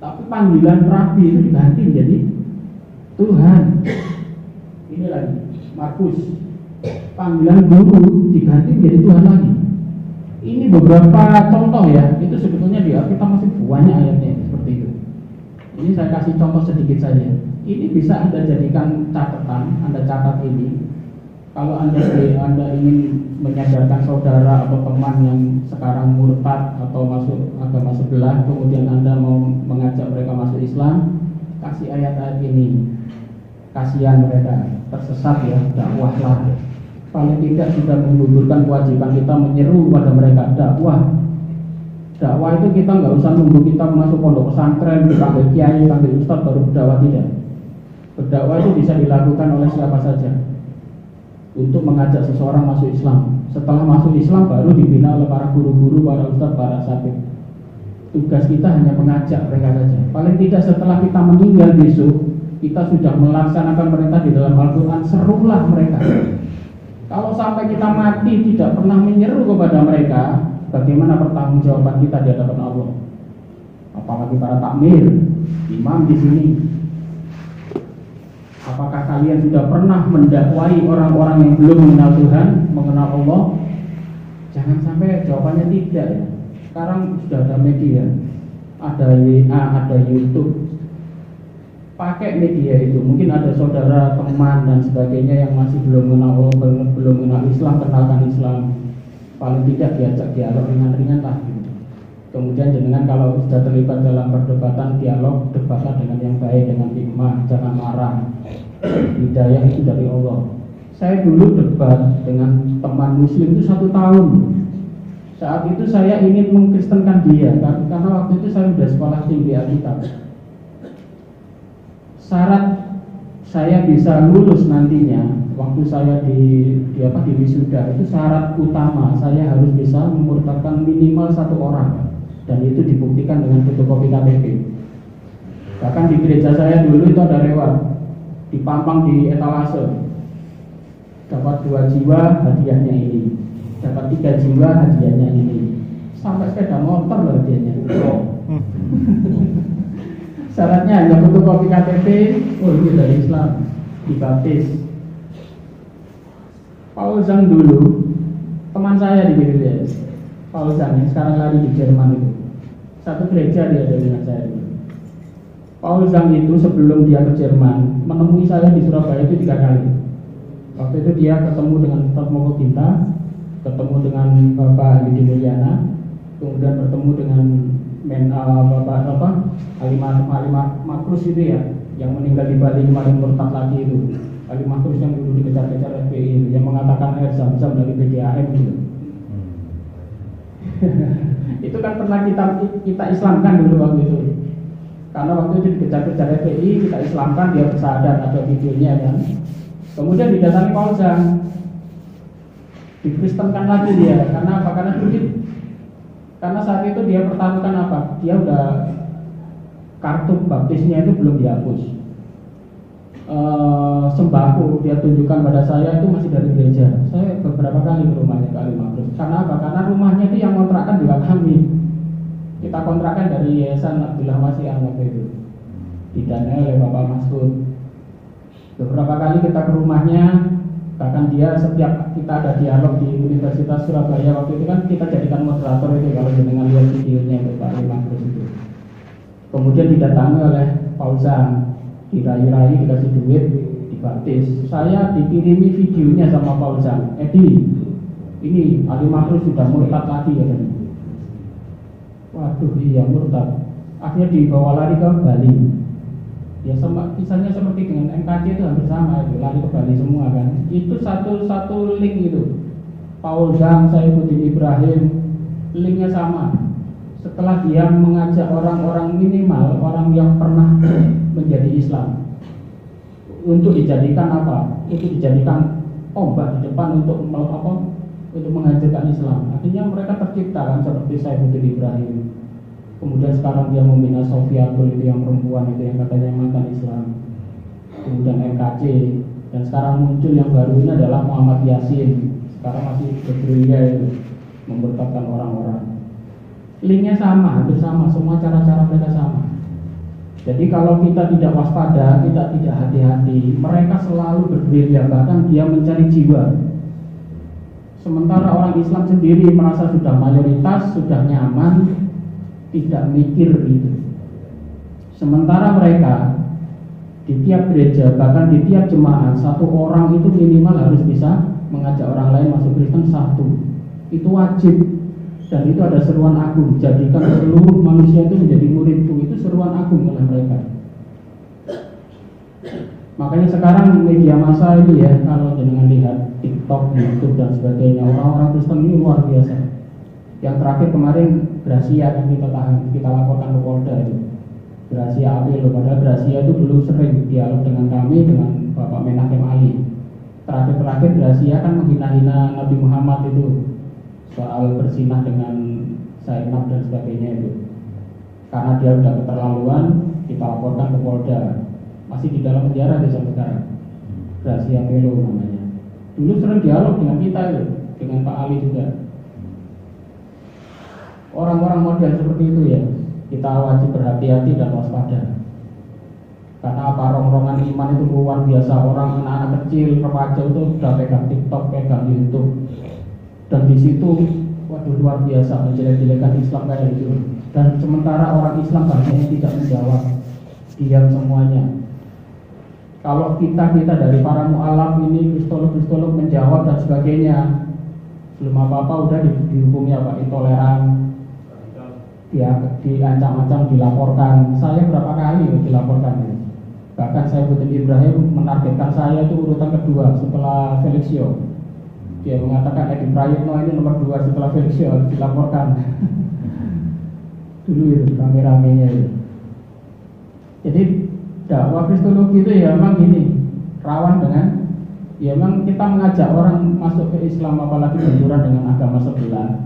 Tapi panggilan Rabi itu diganti menjadi Tuhan. Ini lagi, Markus. Panggilan guru diganti menjadi Tuhan lagi. Ini beberapa contoh ya, itu sebetulnya di Alkitab masih banyak ayatnya seperti itu. Ini saya kasih contoh sedikit saja. Ini bisa Anda jadikan catatan, Anda catat ini. Kalau Anda ingin menyadarkan saudara atau teman yang sekarang murtad atau masuk agama sebelah, kemudian Anda mau mengajak mereka masuk Islam, kasih ayat-ayat ini. Kasihan mereka tersesat ya, dakwahlah. Paling tidak sudah menggugurkan kewajiban kita menyeru pada mereka dakwah. Dakwah itu kita nggak usah nunggu kita masuk pondok pesantren, dipanggil kiai, panggil ustadz baru berdakwah, tidak. Berdakwah itu bisa dilakukan oleh siapa saja. Untuk mengajak seseorang masuk Islam. Setelah masuk Islam baru dibina oleh para guru-guru, para ustadz, para asatidz. Tugas kita hanya mengajak mereka saja. Paling tidak setelah kita meninggal besok, kita sudah melaksanakan perintah di dalam Al-Quran, serulah mereka. Kalau sampai kita mati tidak pernah menyeru kepada mereka, bagaimana pertanggungjawaban kita di hadapan Allah? Apalagi para takmir, imam di sini. Apakah kalian sudah pernah mendakwai orang-orang yang belum mengenal Tuhan, mengenal Allah? Jangan sampai jawabannya tidak ya. Sekarang sudah ada media, ada WA, ada YouTube. Pakai media itu. Mungkin ada saudara, teman dan sebagainya yang masih belum mengenal Allah, belum mengenal Islam, kenalkan Islam. Paling tidak diajak dialog ringan-ringan lah gitu. Kemudian dengan kalau sudah terlibat dalam perdebatan, dialog, debatlah dengan yang baik, dengan hikmah, jangan marah. Hidayah itu dari Allah. Saya dulu debat dengan teman muslim itu 1 tahun. Saat itu saya ingin mengkristenkan dia, karena waktu itu saya sudah sekolah tinggi Alkitab. Syarat saya bisa lulus nantinya waktu saya di wisuda, itu syarat utama saya harus bisa memurtadkan minimal 1 orang, dan itu dibuktikan dengan fotokopi KTP. Bahkan di gereja saya dulu itu ada reward dipampang di etalase, dapat 2 jiwa hadiahnya ini, dapat 3 jiwa hadiahnya ini, sampai sepeda motor loh hadiahnya. Syaratnya hanya fotokopi KTP, oh ini dari Islam, dibaptis. Paul Zhang dulu, teman saya di gereja, Paul Zhang yang sekarang lari di Jerman itu, satu gereja dia ada dengan saya dulu. Paul Zhang itu sebelum dia ke Jerman, menemui saya di Surabaya itu 3 kali. Waktu itu dia ketemu dengan Ustaz Moko Ginta, ketemu dengan Bapak Yudi Mulyana, kemudian bertemu dengan Bapak Halimah Makrus itu ya, yang meninggal di Bali kemarin murtad lagi itu. Halimah Makrus yang dulu dikejar-kejar FBI itu, yang mengatakan air zam-zam dari PDAM gitu. Itu kan pernah kita Islamkan dulu waktu itu. Karena waktu itu dikejar-kejar FBI, kita Islamkan, dia bersadar, ada videonya kan. Kemudian didatangi Paul Zhang, dikristenkan lagi dia. Karena apa? Karena saat itu dia pertaruhkan apa? Dia udah kartu baptisnya itu belum dihapus. Sembako dia tunjukkan pada saya itu masih dari gereja. Saya beberapa kali ke rumahnya Kak Halimah Makrus. Karena apa? Karena rumahnya itu yang kontrakkan juga kami. Kita kontrakkan dari Yayasan Abdullah Wasi'an waktu itu, didanai oleh Bapak Masud. Beberapa kali kita ke rumahnya, bahkan dia setiap kita ada dialog di Universitas Surabaya waktu itu kan kita jadikan moderator itu, kalau dengan lihat videonya itu Pak Halimah Makrus itu. Kemudian didatangi oleh Paul Zhang, dirayu-rayu, dikasih duit, dibaptis. Saya dikirimi videonya sama Paul Zhang, Edi, ini Halimah Makrus sudah murtad lagi ya kan. Waduh iya murtad. Akhirnya dibawa lari ke Bali. Ya sama kisahnya seperti dengan NKC itu hampir sama itu, lari ke Bali semua kan. Itu satu link itu. Paul Zhang, Saifuddin Ibrahim, linknya sama. Setelah dia mengajak orang-orang minimal, orang yang pernah menjadi Islam, untuk dijadikan apa? Untuk dijadikan ombak di depan untuk mengajarkan Islam. Akhirnya mereka tercipta kan, seperti Saifuddin Ibrahim. Kemudian sekarang dia membina Sofiatul itu yang perempuan itu yang katanya mantan Islam. Kemudian NKC, dan sekarang muncul yang baru ini adalah Muhammad Yasin. Sekarang masih bergerilya itu, memberkatkan orang-orang. Linknya sama, hampir sama, semua cara-cara mereka sama. Jadi kalau kita tidak waspada, kita tidak hati-hati, mereka selalu bergerilya, bahkan dia mencari jiwa. Sementara orang Islam sendiri merasa sudah mayoritas, sudah nyaman, tidak mikir itu. Sementara mereka di tiap gereja, bahkan di tiap jemaat, 1 orang itu minimal harus bisa mengajak orang lain masuk Kristen 1. Itu wajib. Dan itu ada seruan agung, jadikan seluruh manusia itu menjadi muridku. Itu seruan agung oleh mereka. Makanya sekarang media massa ini ya, kalau jenengan lihat TikTok, YouTube dan sebagainya, orang-orang Kristen ini luar biasa. Yang terakhir kemarin Gracia yang kita tahan, kita laporkan ke Polda itu, Gracia Apil. Padahal Gracia itu dulu sering dialog dengan kami, dengan Bapak Menakem Ali. Terakhir Gracia kan menghina-hina Nabi Muhammad itu, soal berzinah dengan Zainab dan sebagainya itu. Karena dia sudah keterlaluan, kita laporkan ke Polda. Masih di dalam penjara di sampai sekarang. Gracia Melo namanya. Dulu sering dialog dengan kita itu, dengan Pak Ali juga. Orang-orang model seperti itu ya, kita wajib berhati-hati dan waspada. Karena apa? Rongrongan iman itu luar biasa. Orang anak-anak kecil, remaja itu sudah pegang TikTok, pegang YouTube, dan di situ, waduh luar biasa menjelek-jelekan Islam kayak gitu. Dan sementara orang Islam banyak yang tidak menjawab, diam semuanya. Kalau kita dari para mu'alaf ini, kristolog menjawab dan sebagainya, belum apa-apa udah dihukumi apa? Intoleran, dia diancam-ancam, dilaporkan. Saya berapa kali dilaporkan ya. Bahkan Saifuddin Ibrahim menargetkan saya itu urutan kedua setelah Felixio. Dia mengatakan Edi Prayitno ini nomor 2 setelah Felixio, harus dilaporkan. Dulu itu rame-ramenya itu. Jadi dakwah kristologi itu ya memang gini, rawan dengan ya memang kita mengajak orang masuk ke Islam apalagi benturan dengan agama sebelah.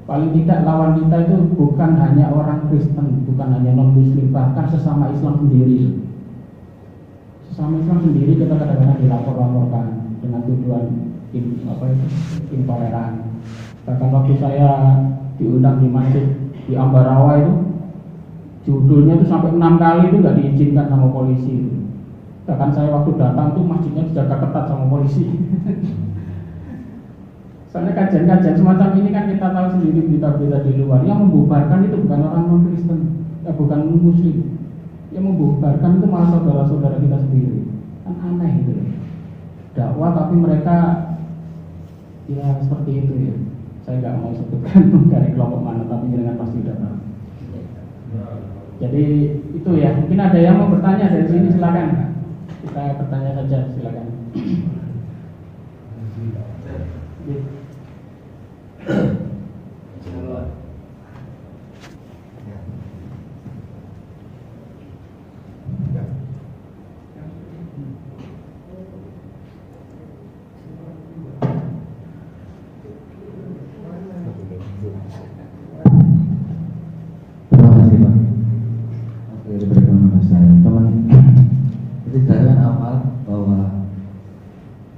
Paling tidak lawan kita itu bukan hanya orang Kristen, bukan hanya non Muslim, bahkan sesama Islam sendiri. Sesama Islam sendiri kita kadang-kadang dilapor-laporkan dengan tuduhan intoleran. Bahkan waktu saya diundang di masjid di Ambarawa itu, judulnya itu sampai 6 kali itu nggak diizinkan sama polisi. Bahkan saya waktu datang tuh masjidnya dijaga ketat sama polisi. Soalnya kajian-kajian semacam ini kan kita tahu sendiri berita-berita di luar yang membubarkan itu bukan orang non Kristen, bukan Muslim. Yang membubarkan itu malah saudara-saudara kita sendiri. Kan aneh gitu. Dakwah tapi mereka ya seperti itu ya. Saya nggak mau sebutkan dari kelompok mana, tapi jangan pasti udah tahu. Jadi itu ya. Mungkin ada yang mau bertanya dari sini, silakan. Kita bertanya saja, silakan.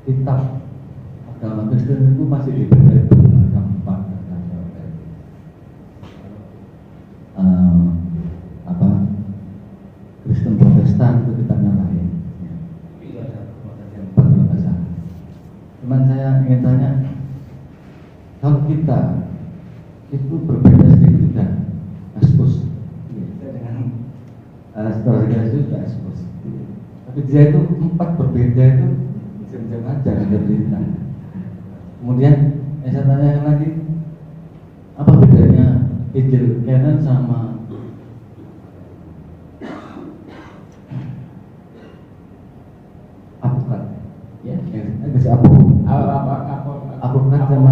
Kitab agama Kristen itu masih dibaca dalam tempat Kristen Protestan itu kitabnya lain. Cuman saya ingin tanya, kalau kita itu berbeda sedikit sudah ekspos, dengan setelah itu sudah ekspos. Tapi dia itu 4 berbeda itu jam-jam aja ada berita. Kemudian saya tanya lagi, apa bedanya Injil Canon sama Apokat? Ya, kasih Apokat sama Apokat sama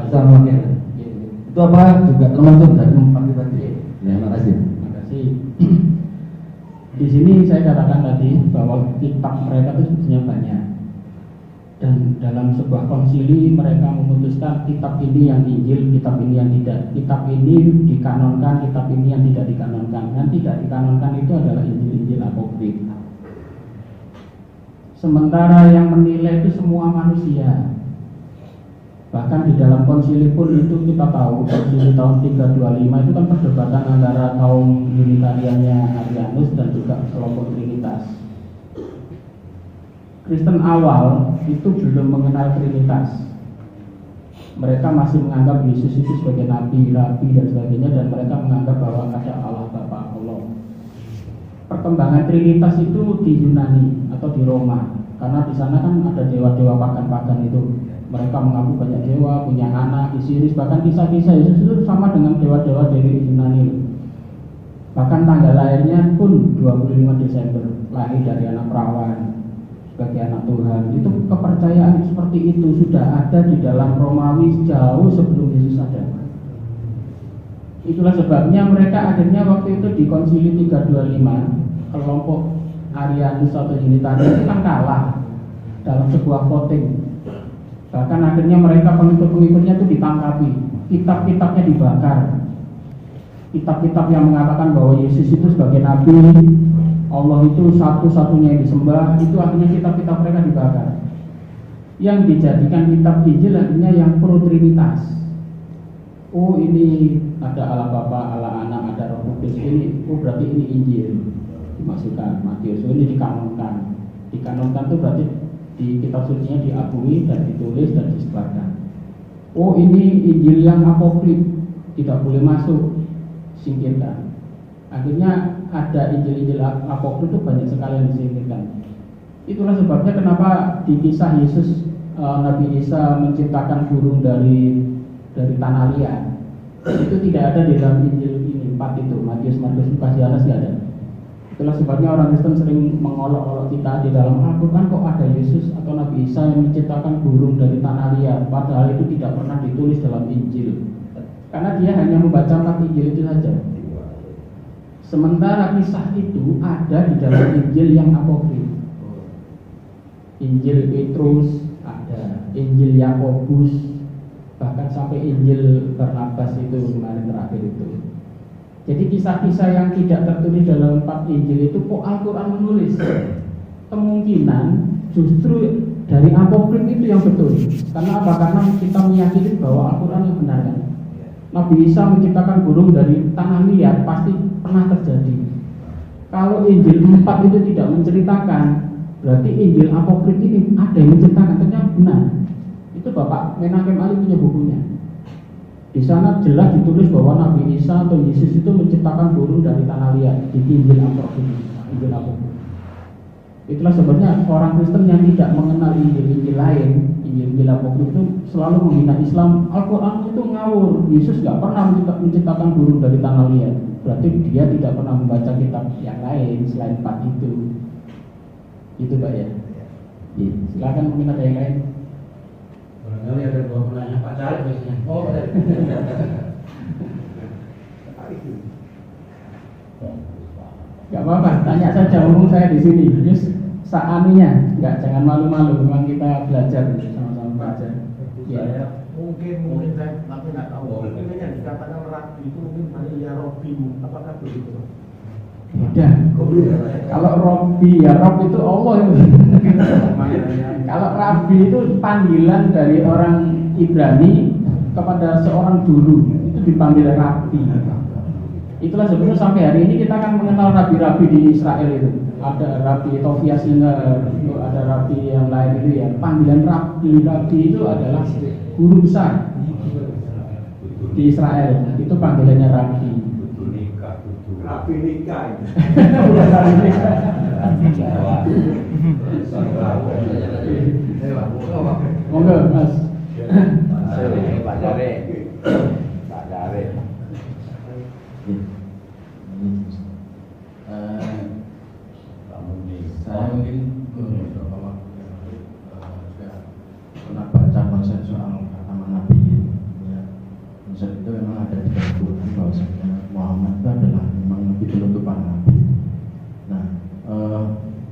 Canon. Itu apa juga termasuk dari 4 tadi? Ya, makasih. Makasih. Di sini saya katakan tadi bahwa kitab mereka itu sebetulnya banyak, dan dalam sebuah konsili mereka memutuskan kitab ini yang Injil, kitab ini yang tidak, kitab ini dikanonkan, kitab ini yang tidak dikanonkan. Dan tidak dikanonkan itu adalah Injil-Injil apokrif. Sementara yang menilai itu semua manusia. Bahkan di dalam konsili pun itu kita tahu, konsili tahun 325 itu kan perdebatan antara kaum Unitariannya Arianus dan juga kelompok Trinitas. Kristen awal itu belum mengenal Trinitas. Mereka masih menganggap Yesus itu sebagai nabi, rabi dan sebagainya, dan mereka menganggap bahwa ada Allah Bapa Allah. Perkembangan Trinitas itu di Yunani atau di Roma, karena di sana kan ada dewa-dewa pagan-pagan itu. Mereka mengaku banyak dewa, punya anak, Isiris, bahkan kisah-kisah Yesus itu sama dengan dewa-dewa dari Yunani. Bahkan tanggal lahirnya pun 25 Desember, lahir dari anak perawan sebagai anak Tuhan. Itu kepercayaan seperti itu sudah ada di dalam Romawi jauh sebelum Yesus ada. Itulah sebabnya mereka akhirnya waktu itu di konsili 325, kelompok Arianus atau Unitarian itu kan kalah dalam sebuah voting. Bahkan akhirnya mereka pengikut-pengikutnya itu ditangkapi, kitab-kitabnya dibakar. Kitab-kitab yang mengatakan bahwa Yesus itu sebagai nabi, Allah itu satu-satunya yang disembah, itu akhirnya kitab-kitab mereka dibakar. Yang dijadikan kitab Injil akhirnya yang pro Trinitas. Oh, ini ada Allah Bapa, Allah Anak, ada Roh Kudus. Ini, oh berarti ini Injil. Dimasukkan Matius, oh ini dikanonkan. Dikanonkan itu berarti di kitab sucinya diakui dan ditulis dan disebarkan. Oh ini Injil yang apokrif, tidak boleh masuk, singkirkan. Akhirnya ada Injil-Injil apokrif itu banyak sekali yang disingkirkan. Itulah sebabnya kenapa di kisah Yesus Nabi Isa menciptakan burung dari tanah liat, itu tidak ada di dalam Injil ini 4 itu, Matius, Markus, Lukas, Yohanes tidak ada. Itulah sebabnya orang Kristen sering mengolok-olok kita di dalam Al-Quran kok ada Yesus atau Nabi Isa yang menciptakan burung dari tanah liat, padahal itu tidak pernah ditulis dalam Injil. Karena dia hanya membaca 4 Injil itu saja. Sementara kisah itu ada di dalam Injil yang apokrif. Injil Petrus ada, Injil Yakobus, bahkan sampai Injil Barnabas itu kemarin terakhir itu. Jadi kisah-kisah yang tidak tertulis dalam 4 Injil itu kok Al-Quran menulis? Kemungkinan justru dari apokrif itu yang betul. Karena apa? Karena kita meyakini bahwa Al-Quran yang benar kan. Nabi Isa menciptakan burung dari tanah liat pasti pernah terjadi. Kalau Injil 4 itu tidak menceritakan, berarti Injil apokrif ini ada yang menceritakan, ternyata benar. Itu Bapak Menachem Ali punya bukunya. Di sana jelas ditulis bahwa Nabi Isa atau Yesus itu menciptakan burung dari tanah liat di Injil apokrif. Injil apokrif. Itulah sebenarnya orang Kristen yang tidak mengenal Injil-Injil lain, Injil apokrif itu selalu menghina Islam. Al-Quran itu ngawur. Yesus nggak pernah menciptakan burung dari tanah liat. Berarti dia tidak pernah membaca kitab yang lain selain 4 itu. Itu Pak ya. Silakan mungkin ada yang lain. Barangkali ada 2 penanya Pak Cari biasanya. Oh, Gak apa-apa, tanya saja, mumpung saya di sini. Terus saaminya, jangan malu-malu. Memang kita belajar sama-sama belajar. Ya. Mungkin saya tapi nggak tahu. Mungkin yang dikatakan Rabi itu mungkin Maria Robimu. Apakah begitu? Beda. Kalau Robi ya Rob itu Allah itu. Kalau Rabi itu panggilan dari orang Ibrani kepada seorang guru, itu dipanggil Rabi. Itulah sebenarnya sampai hari ini kita akan mengenal rabi-rabi di Israel itu. Ada Rabi Tovia Singer, ada Rabi yang lain itu ya. Panggilan Rabi itu adalah guru besar di Israel. Itu panggilannya Rabi. Rabi nikah. Monggo Mas. Pak Jare. Pak Jare. Saya mungkin beberapa waktu yang lalu juga pernah baca konsep soal kata Nabi ya. Konsep itu memang ada di dalam Quran bahwasanya Muhammad itu adalah memang nabi penutupan nabi. Nah,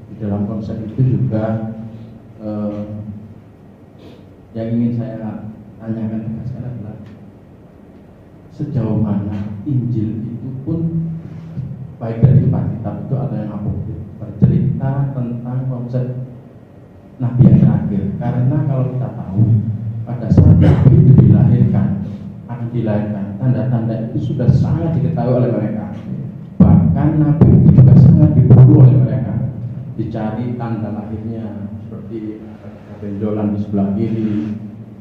di dalam konsep itu juga yang ingin saya tanyakan tegaskan adalah sejauh mana Injil itu pun baik dari 4 kitab itu ada yang apokrif bercerita tentang konsep Nabi yang terakhir. Karena kalau kita tahu pada saat Nabi itu akan dilahirkan, tanda-tanda itu sudah sangat diketahui oleh mereka. Bahkan Nabi itu juga sangat diburu oleh mereka. Dicari tanda lahirnya seperti benjolan di sebelah kiri,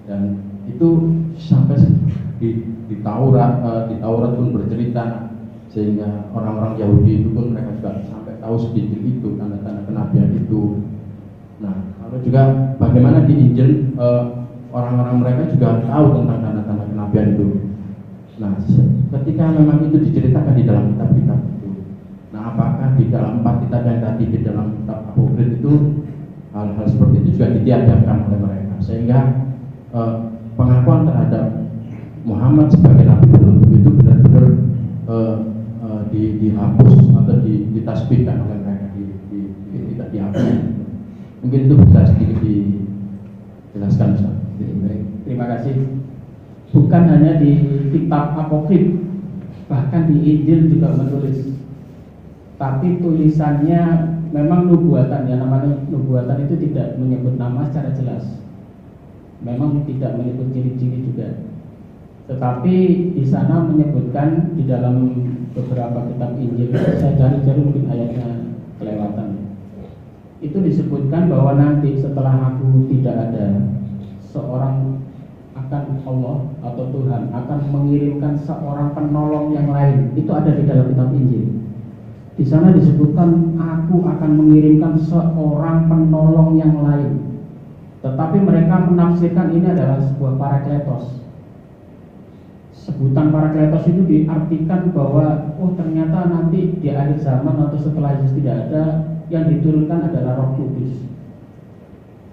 dan itu sampai di Taurat pun bercerita, sehingga orang-orang Yahudi itu pun mereka juga sampai tahu sedikit itu tanda-tanda kenabian itu. Nah, lalu juga bagaimana di Injil orang-orang mereka juga tahu tentang tanda-tanda kenabian itu. Nah, ketika memang itu diceritakan di dalam kitab-kitab itu, nah apakah di dalam 4 kitab yang tadi di dalam kitab apokrif itu hal-hal seperti itu juga ditiadakan oleh mereka, sehingga pengakuan terhadap Muhammad sebagai nabi penutup itu benar-benar dihapus atau ditasbihkan oleh mereka, tidak dihapus. Mungkin itu bisa sedikit dijelaskan Ustaz. Baik, terima kasih. Bukan hanya di kitab apokrif, bahkan di Injil juga menulis. Tapi tulisannya memang nubuatan ya, namanya nubuatan itu tidak menyebut nama secara jelas. Memang tidak menyebut ciri-ciri juga. Tetapi di sana menyebutkan di dalam beberapa kitab Injil, saya cari-cari mungkin ayatnya kelewatan. Itu disebutkan bahwa nanti setelah aku tidak ada, seorang akan Allah atau Tuhan akan mengirimkan seorang penolong yang lain. Itu ada di dalam kitab Injil. Di sana disebutkan aku akan mengirimkan seorang penolong yang lain. Tetapi mereka menafsirkan ini adalah sebuah parakletos. Sebutan parakletos itu diartikan bahwa ternyata nanti di akhir zaman atau setelah Yesus tidak ada, yang diturunkan adalah Roh Kudus.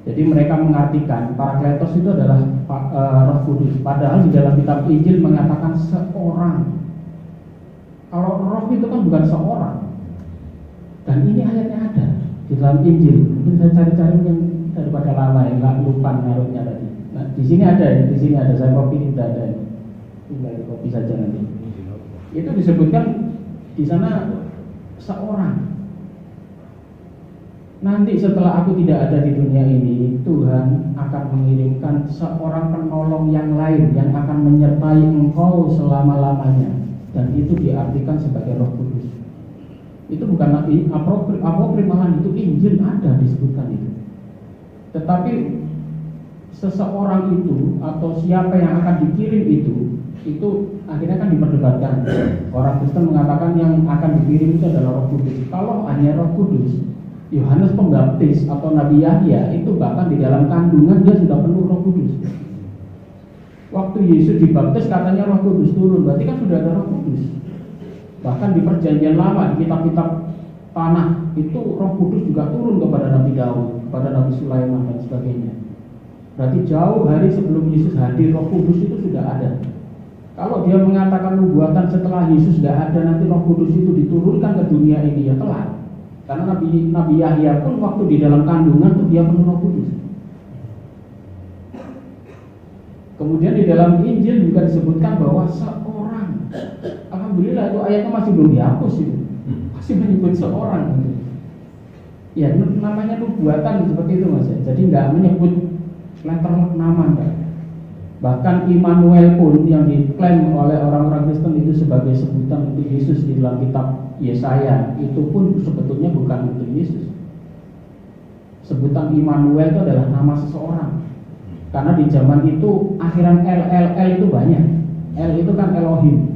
Jadi mereka mengartikan parakletos itu adalah Roh Kudus. Padahal di dalam kitab Injil mengatakan seorang. Kalau roh itu kan bukan seorang. Dan ini ayatnya ada di dalam Injil. Mungkin saya cari-cari yang daripada lama ya, nggak lupa naruhnya tadi. Nah, di sini ada, saya copy ini udah ada. Tinggal di copy saja nanti. Itu disebutkan di sana seorang. Nanti setelah aku tidak ada di dunia ini, Tuhan akan mengirimkan seorang penolong yang lain yang akan menyertai engkau selama-lamanya. Dan itu diartikan sebagai Roh Kudus. Itu bukan nabi apokrif, malahan itu Injil ada disebutkan itu. Tetapi seseorang itu atau siapa yang akan dikirim itu akhirnya kan diperdebatkan. Orang Kristen mengatakan yang akan dikirim itu adalah Roh Kudus. Kalau hanya Roh Kudus, Yohanes Pembaptis atau Nabi Yahya itu bahkan di dalam kandungan dia sudah penuh Roh Kudus. Waktu Yesus dibaptis katanya Roh Kudus turun, berarti kan sudah ada Roh Kudus. Bahkan di Perjanjian Lama, di kitab-kitab tanah itu Roh Kudus juga turun kepada Nabi Daud, kepada Nabi Sulaiman dan sebagainya. Berarti jauh hari sebelum Yesus hadir, Roh Kudus itu sudah ada. Kalau dia mengatakan nubuatan setelah Yesus tidak ada, nanti Roh Kudus itu diturunkan ke dunia ini, ya telat. Karena Nabi Yahya pun waktu di dalam kandungan tuh dia penuh Roh Kudus. Kemudian di dalam Injil juga disebutkan bahwa seorang, alhamdulillah itu ayatnya masih belum dihapus itu, masih menyebut seorang. Ya namanya nubuatan seperti itu mas. Jadi nggak menyebut letter nama enggak. Bahkan Immanuel pun yang diklaim oleh orang-orang Kristen itu sebagai sebutan untuk Yesus di dalam kitab Yesaya, itu pun sebetulnya bukan untuk Yesus. Sebutan Immanuel itu adalah nama seseorang. Karena di zaman itu akhiran L itu banyak. L itu kan Elohim.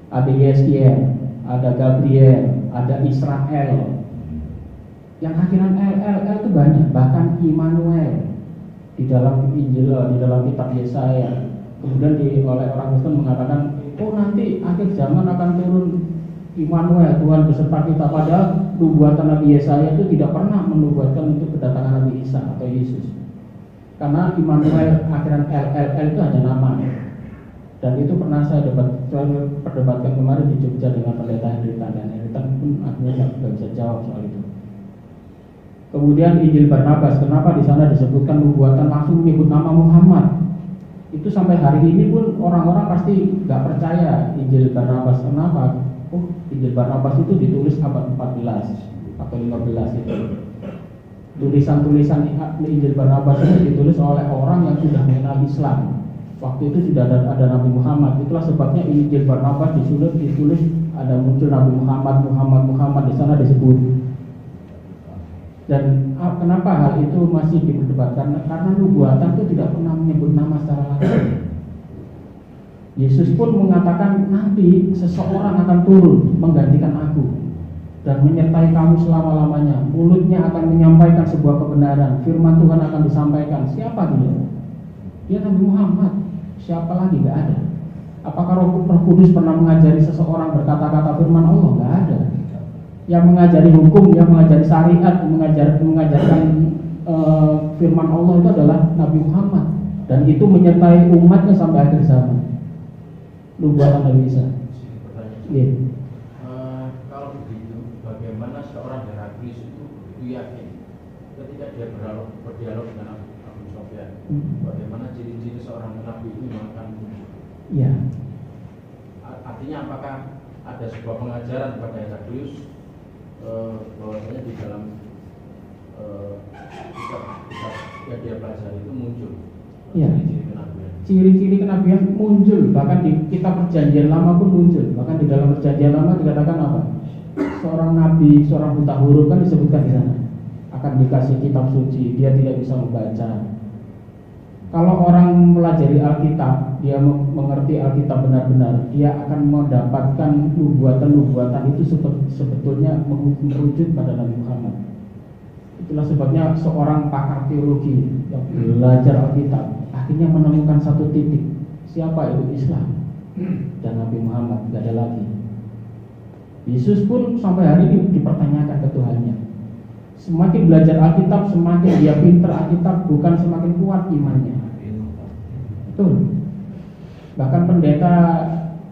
Ada Yesiel, ada Gabriel, ada Israel. Yang akhiran L itu banyak. Bahkan Immanuel di dalam Injil, di dalam kitab Yesaya. Kemudian oleh orang Kristen mengatakan, oh nanti akhir zaman akan turun Immanuel, Tuhan beserta kita. Padahal nubuatan Nabi Yesaya itu tidak pernah menubuatkan untuk kedatangan Nabi Isa atau Yesus. Karena Immanuel akhiran L itu hanya nama. Dan itu pernah saya perdebatkan kemarin di Jogja dengan pendeta Hendritan, dan Hendritan pun akhirnya tidak bisa jawab soal itu. Kemudian Injil Barnabas, kenapa di sana disebutkan nubuatan langsung menyebut nama Muhammad? Itu sampai hari ini pun orang-orang pasti nggak percaya Injil Barnabas. Kenapa? Oh, Injil Barnabas itu ditulis abad 14 atau 15 itu. Tulisan-tulisan Injil Barnabas itu ditulis oleh orang yang sudah mengenal Islam. Waktu itu sudah ada Nabi Muhammad. Itulah sebabnya Injil Barnabas ditulis ada muncul Nabi Muhammad di sana disebut. Dan kenapa hal itu masih diperdebatkan? Karena nubuatan itu tidak pernah menyebut nama secara langsung. Yesus pun mengatakan nanti seseorang akan turun menggantikan aku dan menyertai kamu selama-lamanya. Mulutnya akan menyampaikan sebuah kebenaran. Firman Tuhan akan disampaikan. Siapa dia? Dia Nabi Muhammad. Siapa lagi? Gak ada. Apakah Roh Kudus pernah mengajari seseorang berkata-kata firman Allah? Gak ada. Yang mengajari hukum, yang mengajari syariat, mengajarkan firman Allah itu adalah Nabi Muhammad. Dan itu menyertai umatnya sampai akhir zaman. Nubuatan Nabi Isa. Iya. Kalau begitu, bagaimana seorang Heraklius itu yakin ketika dia berdialog dengan Abu Sofyan, bagaimana ciri-ciri seorang nabi itu akan muncul? Iya. Artinya apakah ada sebuah pengajaran pada Heraklius bahwasanya di dalam kitab yang dia pelajari itu muncul ciri-ciri kenabian. Ciri-ciri kenabian muncul, bahkan di kitab Perjanjian Lama pun muncul. Bahkan di dalam Perjanjian Lama dikatakan apa? Seorang nabi, seorang buta huruf kan disebutkan di sana. Akan dikasih kitab suci, dia tidak bisa membaca. Kalau orang mempelajari Alkitab, dia mengerti Alkitab benar-benar, dia akan mendapatkan nubuatan-nubuatan itu sebetulnya merujuk pada Nabi Muhammad. Itulah sebabnya seorang pakar teologi yang belajar Alkitab akhirnya menemukan satu titik. Siapa itu? Islam dan Nabi Muhammad, tidak ada lagi. Yesus pun sampai hari ini dipertanyakan ke Tuhannya. Semakin belajar Alkitab, semakin dia pinter Alkitab, bukan semakin kuat imannya. Betul. Bahkan pendeta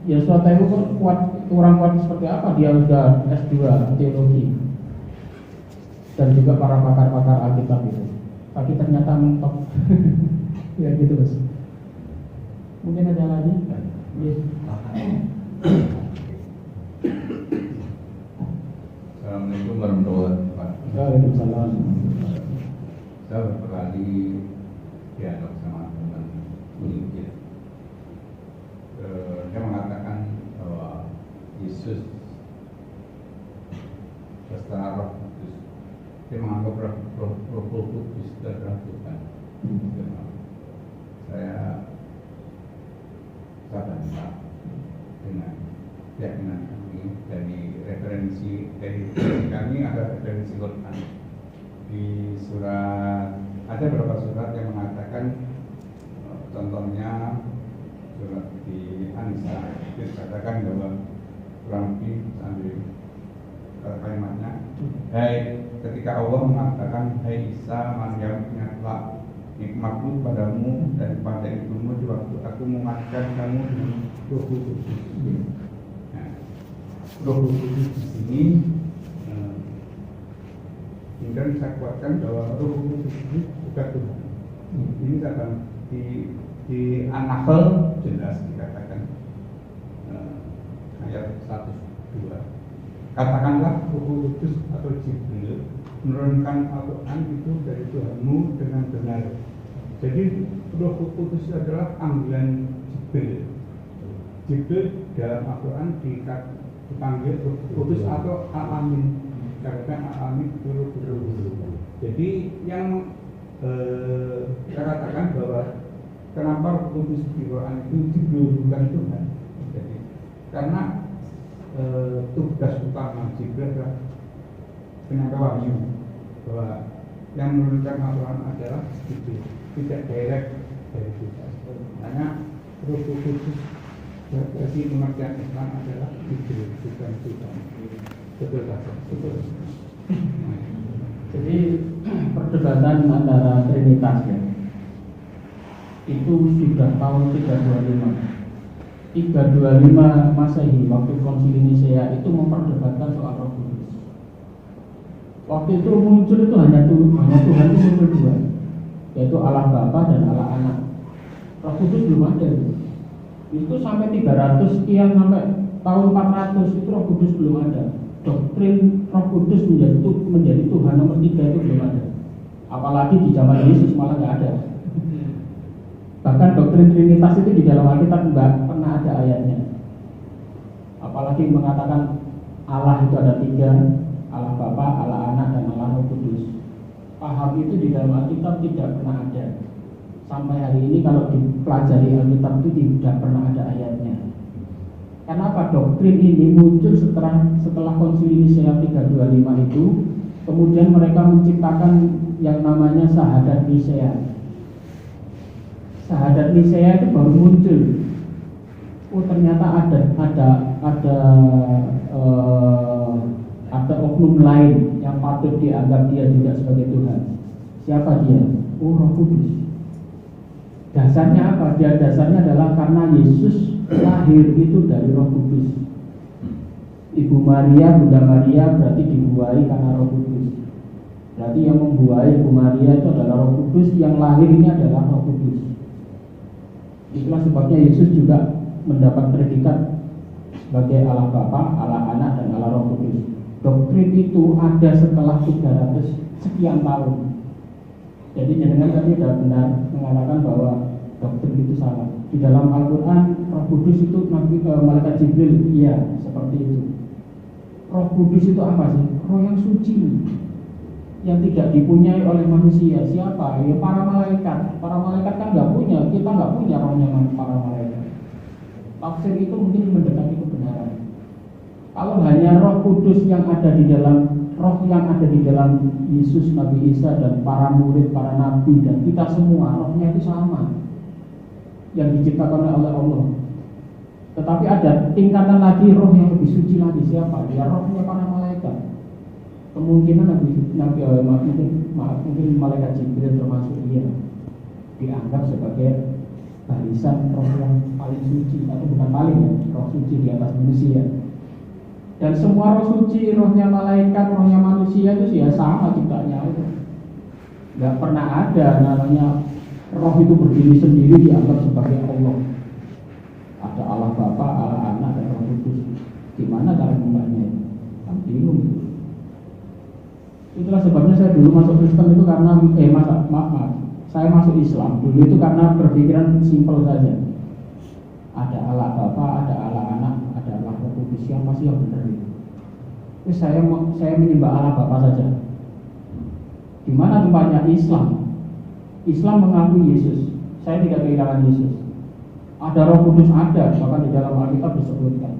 Yosua itu kuat, kurang kuat seperti apa? Dia udah S2 teologi dan juga para pakar-pakar Alkitab itu, tapi ternyata mentok. Ya gitu Mas. Mungkin ada lagi? Yes. Assalamualaikum warahmatullahi wabarakatuh. Waalaikumsalam. Saya beberapa kali dialog sama teman Unigir. Dia mengatakan bahwa Yesus beserta Roh Kudus, dia menganggap Roh Kudus adalah Tuhan. Saya bantah dengan keyakinan kami dari referensi kami ada referensi Quran di surat, ada beberapa surat yang mengatakan, contohnya surat di An-Nisa itu dikatakan bahwa kurang lebih sambil kalimatnya, ketika Allah mengatakan, hai Isa, Maryam, ingatlah nikmatku padamu dan pada ibumu di waktu aku menguatkan kamu dengan Roh Kudus. Nah, Roh Kudus di sini kemudian saya kuatkan bahwa Roh Kudus ini bukan Tuhan. Ini kata di An-Nahl jelas dikatakan ayat 1-2. Katakanlah Roh Kudus atau Jibril menurunkan Al-Quran itu dari Tuhanmu dengan benar. Jadi Roh Kudus adalah panggilan Jibril. Jibril dalam Al-Quran dipanggil Roh Kudus atau Al-Amin. Karena Al-Amin itu Roh Kudus. Jadi yang saya katakan bahwa kenapa Roh Kudus di Quran itu Jibril bukan Tuhan. Jadi karena tugas utama Jibril adalah penyangka wahyu, bahwa yang menurunkan Al-Quran adalah Jibril, tidak direct dari Tuhan. Makanya Roh Kudus bagi pengertian Islam adalah Jibril, bukan Tuhan. Betul tak? Betul. Jadi perdebatan antara Trinitas ya, itu sudah tahun 325 Masehi, waktu Konsili Nisea itu memperdebatkan soal Roh Kudus. Waktu itu muncul itu hanya Tuhan itu muncul dua, yaitu Allah Bapa dan Allah Anak. Roh Kudus belum ada itu. Itu sampai 300 sekian, sampai tahun 400 itu Roh Kudus belum ada. Doktrin Roh Kudus menjadi Tuhan nomor 3 itu belum ada. Apalagi di zaman Yesus malah nggak ada. Bahkan doktrin Trinitas itu di dalam Alkitab nggak pernah ada ayatnya. Apalagi mengatakan Allah itu ada 3, Allah Bapa, Allah Anak, dan Allah Roh Kudus. Paham itu di dalam Alkitab tidak pernah ada. Sampai hari ini kalau dipelajari Alkitab itu tidak pernah ada ayatnya. Kenapa doktrin ini muncul setelah Konsili Nisea 325 itu? Kemudian mereka menciptakan yang namanya Syahadat Nisea. Syahadat Nisea itu baru muncul. Oh ternyata ada oknum lain yang patut dianggap dia juga sebagai Tuhan. Siapa dia? Oh Roh Kudus. Dasarnya apa? Dasarnya adalah karena Yesus lahir itu dari Roh Kudus. Ibu Maria, Bunda Maria berarti dibuahi karena Roh Kudus. Berarti yang membuahi Ibu Maria itu adalah Roh Kudus, yang lahir ini adalah Roh Kudus. Itulah sebabnya Yesus juga mendapat predikat sebagai Allah Bapa, Allah Anak, dan Allah Roh Kudus. Doktrin itu ada setelah 300 sekian tahun. Jadi jenengan tadi sudah benar mengatakan bahwa doktrin itu salah. Di dalam Al-Quran Roh Kudus itu malaikat Jibril, iya seperti itu. Roh Kudus itu apa sih? Roh yang suci, yang tidak dipunyai oleh manusia. Siapa? Ya para malaikat. Para malaikat kan nggak punya, kita nggak punya rohnya para malaikat. Tafsir itu mungkin mendekati kebenaran. Kalau hanya Roh Kudus yang ada di dalam, roh yang ada di dalam Yesus, Nabi Isa, dan para murid, para nabi, dan kita semua, rohnya itu sama, yang diciptakan oleh Allah. Tetapi ada tingkatan lagi roh yang lebih suci lagi. Siapa? Ya rohnya para malaikat. Kemungkinan mungkin malaikat Jibril termasuk dia, dianggap sebagai barisan roh yang paling suci, atau bukan paling ya, roh suci di atas manusia. Dan semua roh suci, rohnya malaikat, rohnya manusia itu ya sama ciptanya itu. Gak pernah ada namanya roh itu berdiri sendiri dianggap sebagai Allah. Ada Allah Bapa, Allah Anak, dan Roh Kudus. Gimana cara membahasnya? Kan bingung. Itulah sebabnya saya dulu masuk Kristen itu karena saya masuk Islam dulu itu karena berpikiran simpel saja. Ada Allah Bapa, ada Allah Anak, ada Allah Roh Kudus, yang pasti yang benar itu. Terus saya menyembah Allah Bapa saja. Di mana tempatnya Islam? Islam mengakui Yesus. Saya tidak kehilangan Yesus. Ada Roh Kudus, ada, bahkan di dalam Alkitab disebutkan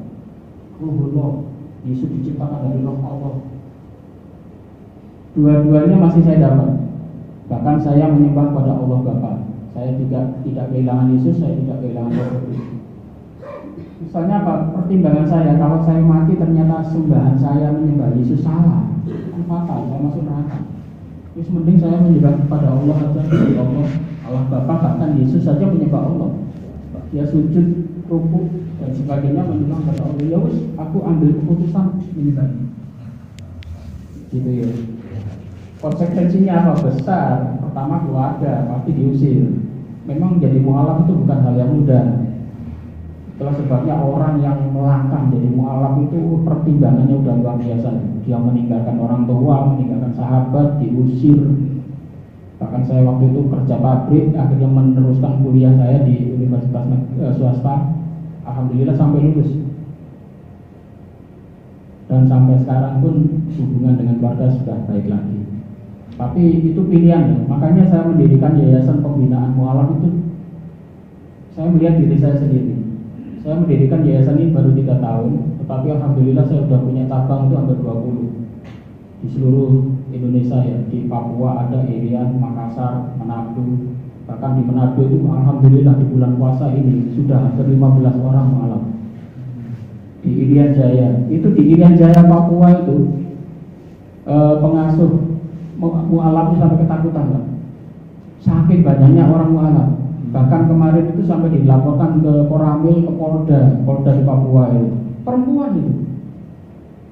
Ruhullah, Yesus diciptakan dari Roh Allah. Dua-duanya masih saya dapat. Bahkan saya menyembah pada Allah Bapa. Saya tidak kehilangan Yesus, saya tidak kehilangan Roh Kudus. Misalnya apa? Pertimbangan saya, kalau saya mati ternyata sembahan saya menyembah Yesus salah, kan fatal, saya masuk neraka. Terus mending saya menyembah kepada Allah saja, Allah Bapa, bahkan Yesus saja menyembah Allah. Dia sujud, rukuk dan sebagainya menyembah kepada Allah. Ya wis, aku ambil keputusan menyembah. Gitu ya. Konsekuensinya apa? Besar. Pertama, keluarga pasti diusir. Memang jadi mualaf itu bukan hal yang mudah. Itulah sebabnya orang yang melangkah jadi mualaf itu pertimbangannya udah luar biasa. Dia meninggalkan orang tua, meninggalkan sahabat, diusir. Bahkan saya waktu itu kerja pabrik, akhirnya meneruskan kuliah saya di universitas swasta. Alhamdulillah sampai lulus. Dan sampai sekarang pun hubungan dengan keluarga sudah baik lagi. Tapi itu pilihan ya. Makanya saya mendirikan yayasan pembinaan mualaf itu. Saya melihat diri saya sendiri. Saya mendirikan yayasan ini baru 3 tahun, tetapi alhamdulillah saya sudah punya cabang itu hampir 20 di seluruh Indonesia ya. Di Papua ada, Irian, Makassar, Manado. Bahkan di Manado itu alhamdulillah di bulan puasa ini sudah hampir 15 orang mualaf. Di Irian Jaya, itu di Irian Jaya Papua itu pengasuh mualaf sampai ketakutan Pak. Saking banyaknya orang mualaf. Bahkan kemarin itu sampai dilaporkan ke Koramil, ke Polda di Papua itu. Perempuan itu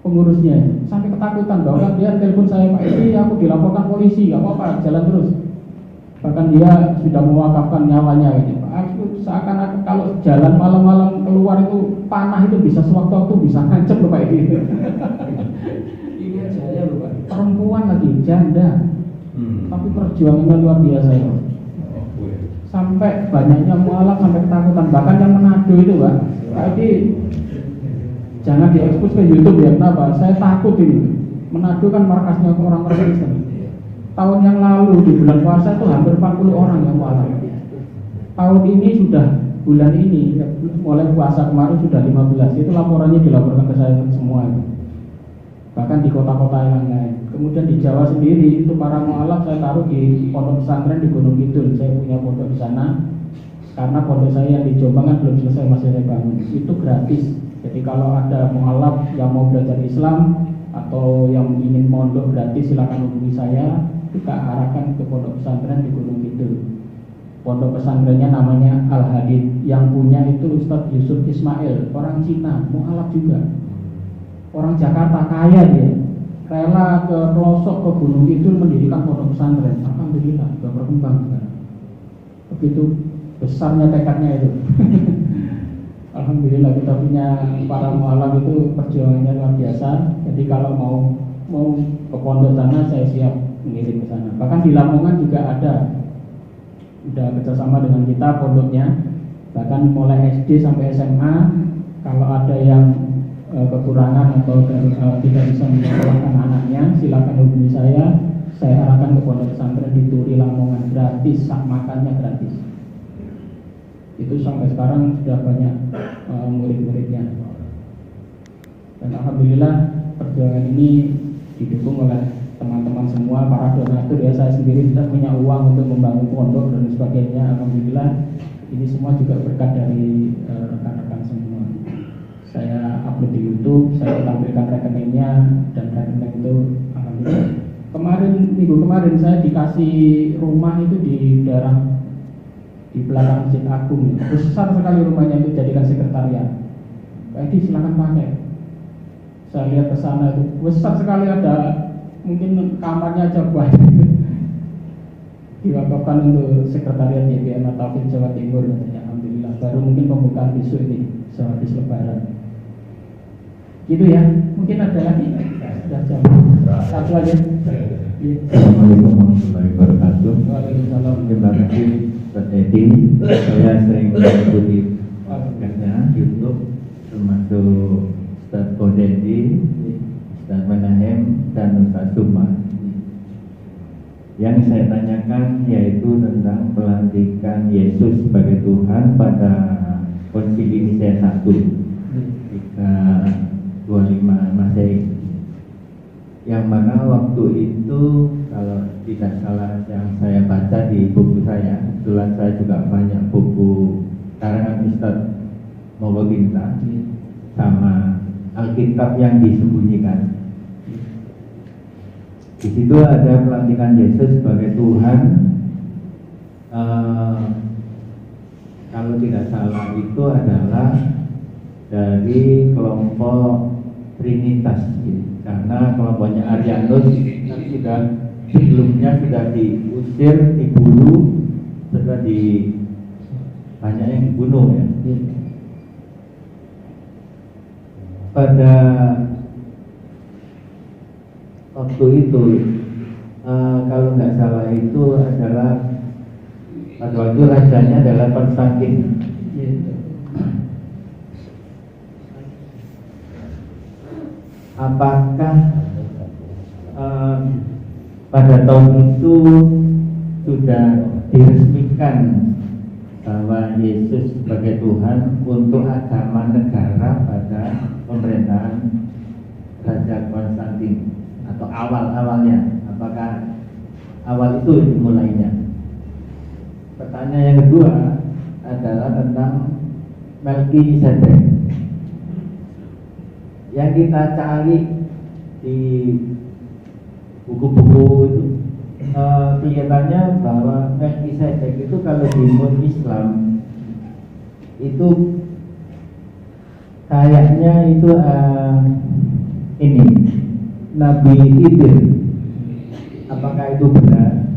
pengurusnya sampai ketakutan bahwa dia telepon saya, Pak ini aku dilaporkan polisi, gak apa-apa, jalan terus. Bahkan dia sudah mewakafkan nyawanya gitu. Aku seakan-akan kalau jalan malam-malam keluar itu panah itu bisa sewaktu-waktu bisa ngancem Pak ini. Ini aja loh Pak. Perempuan lagi janda. Tapi perjuangannya luar biasa ya. Sampai banyaknya mualaf sampai ketakutan. Bahkan yang Manado itu Pak, tadi jangan diekspos ke YouTube ya. Kenapa? Saya takut ini. Manado kan markasnya orang Kristen. Tahun yang lalu di bulan puasa itu hampir 40 orang yang mualaf. Tahun ini sudah bulan ini mulai puasa kemarin sudah 15. Itu laporannya dilaporkan ke saya semua itu. Bahkan di kota-kota yang lain. Kemudian di Jawa sendiri itu para mualaf saya taruh di pondok pesantren di Gunung Kidul. Saya punya pondok di sana. Karena pondok saya yang di Jombang kan belum selesai, masih saya bangun. Itu gratis. Jadi kalau ada mualaf yang mau belajar Islam atau yang ingin pondok gratis silakan hubungi saya. Kita arahkan ke pondok pesantren di Gunung Kidul. Pondok pesantrennya namanya Al-Hadid. Yang punya itu Ustadz Yusuf Ismail, orang Cina, mualaf juga. Orang Jakarta kaya dia. Rela ke pelosok ke Gunung Kidul mendirikan pondok pesantren. Alhamdulillah sudah berkembang sekarang. Begitu besarnya tekadnya itu. Alhamdulillah kita punya para mualaf itu perjuangannya luar biasa. Jadi kalau mau ke pondok sana saya siap mengirim ke sana. Bahkan di Lamongan juga ada. Udah kerjasama dengan kita pondoknya. Bahkan mulai SD sampai SMA kalau ada yang kekurangan atau tidak bisa menyekolahkan anaknya, silakan hubungi saya arahkan ke pondok pesantren di Turi Lamongan, gratis, makannya gratis. Itu sampai sekarang sudah banyak murid-muridnya. Dan alhamdulillah perjuangan ini didukung oleh teman-teman semua, para donatur ya. Saya sendiri tidak punya uang untuk membangun pondok dan sebagainya. Alhamdulillah ini semua juga berkat dari rekan-rekan semua. Saya upload di YouTube, saya tampilkan rekeningnya, dan rekening itu alhamdulillah. Minggu kemarin saya dikasih rumah itu di daerah di belakang Masjid Agung. Besar sekali rumahnya itu jadikan sekretariat. Pak Edi silakan pakai. Saya lihat ke sana itu besar sekali, ada mungkin kamarnya aja banyak. Diwakafkan untuk sekretariat YBM Taufik Jawa Timur katanya. Alhamdulillah, baru mungkin pembukaan besok ini sehabis Lebaran. Gitu ya, mungkin ada lagi. Sudah jam satu aja. Assalamualaikum warahmatullahi wabarakatuh. Waalaikumsalam. Terima kasih Pak Edi. Saya sering mengikuti podcastnya YouTube, termasuk Ustaz Kodedi, Ustaz Manahem, dan Ustaz Suma. Yang saya tanyakan yaitu tentang pelantikan Yesus sebagai Tuhan pada Konsili Nicea 1 325 Masehi, yang mana waktu itu kalau tidak salah yang saya baca di buku saya, kebetulan saya juga banyak buku karangan Ustaz Mogoginta sama Alkitab yang disembunyikan. Di situ ada pelantikan Yesus sebagai Tuhan. Kalau tidak salah itu adalah dari kelompok Trinitas, karena kelompoknya Arianus sudah sebelumnya sudah diusir, dibunuh, sudah banyak yang dibunuh ya. Pada waktu itu kalau nggak salah itu adalah pada waktu rajanya adalah Konstantin. Apakah pada tahun itu sudah diresmikan bahwa Yesus sebagai Tuhan untuk agama negara pada pemerintahan Raja Konstantin? Atau awal-awalnya, apakah awal itu dimulainya? Pertanyaan yang kedua adalah tentang Melkisedek. Yang kita cari di buku-buku itu kelihatannya bahwa Melkisedek itu kalau di Islam itu kayaknya itu ini Nabi Khidir. Apakah itu benar?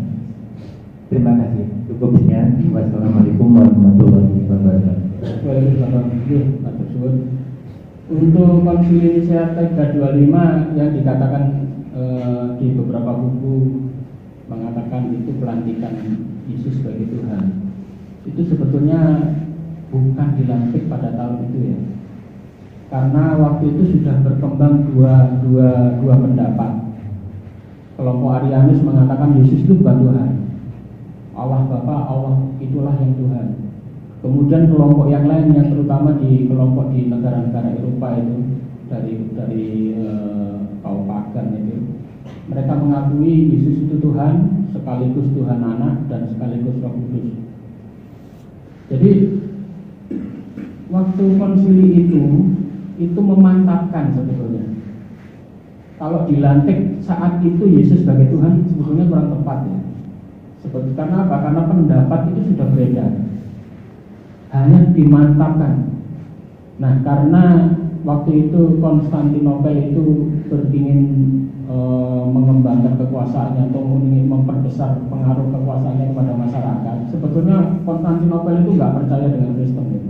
Terima kasih. Cukup sekian. Wassalamualaikum warahmatullahi wabarakatuh. Waalaikumsalam. Untuk Konsili Nicea 325 yang dikatakan di beberapa buku mengatakan itu pelantikan Yesus sebagai Tuhan, itu sebetulnya bukan dilantik pada tahun itu ya. Karena waktu itu sudah berkembang dua pendapat. Kelompok Arianus mengatakan Yesus itu bukan Tuhan, Allah Bapa, Allah itulah yang Tuhan. Kemudian kelompok yang lain yang terutama di kelompok di negara-negara Eropa itu dari kaum pagan itu, mereka mengakui Yesus itu Tuhan, sekaligus Tuhan Anak dan sekaligus Roh Kudus. Jadi waktu konsili itu memantapkan sebetulnya. Kalau dilantik saat itu Yesus sebagai Tuhan sebetulnya kurang tepat ya. Seperti karena apa? Karena pendapat itu sudah beredar, hanya dimantapkan. Nah, karena waktu itu Konstantinopel itu berpingin mengembangkan kekuasaannya atau ingin memperbesar pengaruh kekuasaannya kepada masyarakat. Sebetulnya Konstantinopel itu nggak percaya dengan Kristen, ya.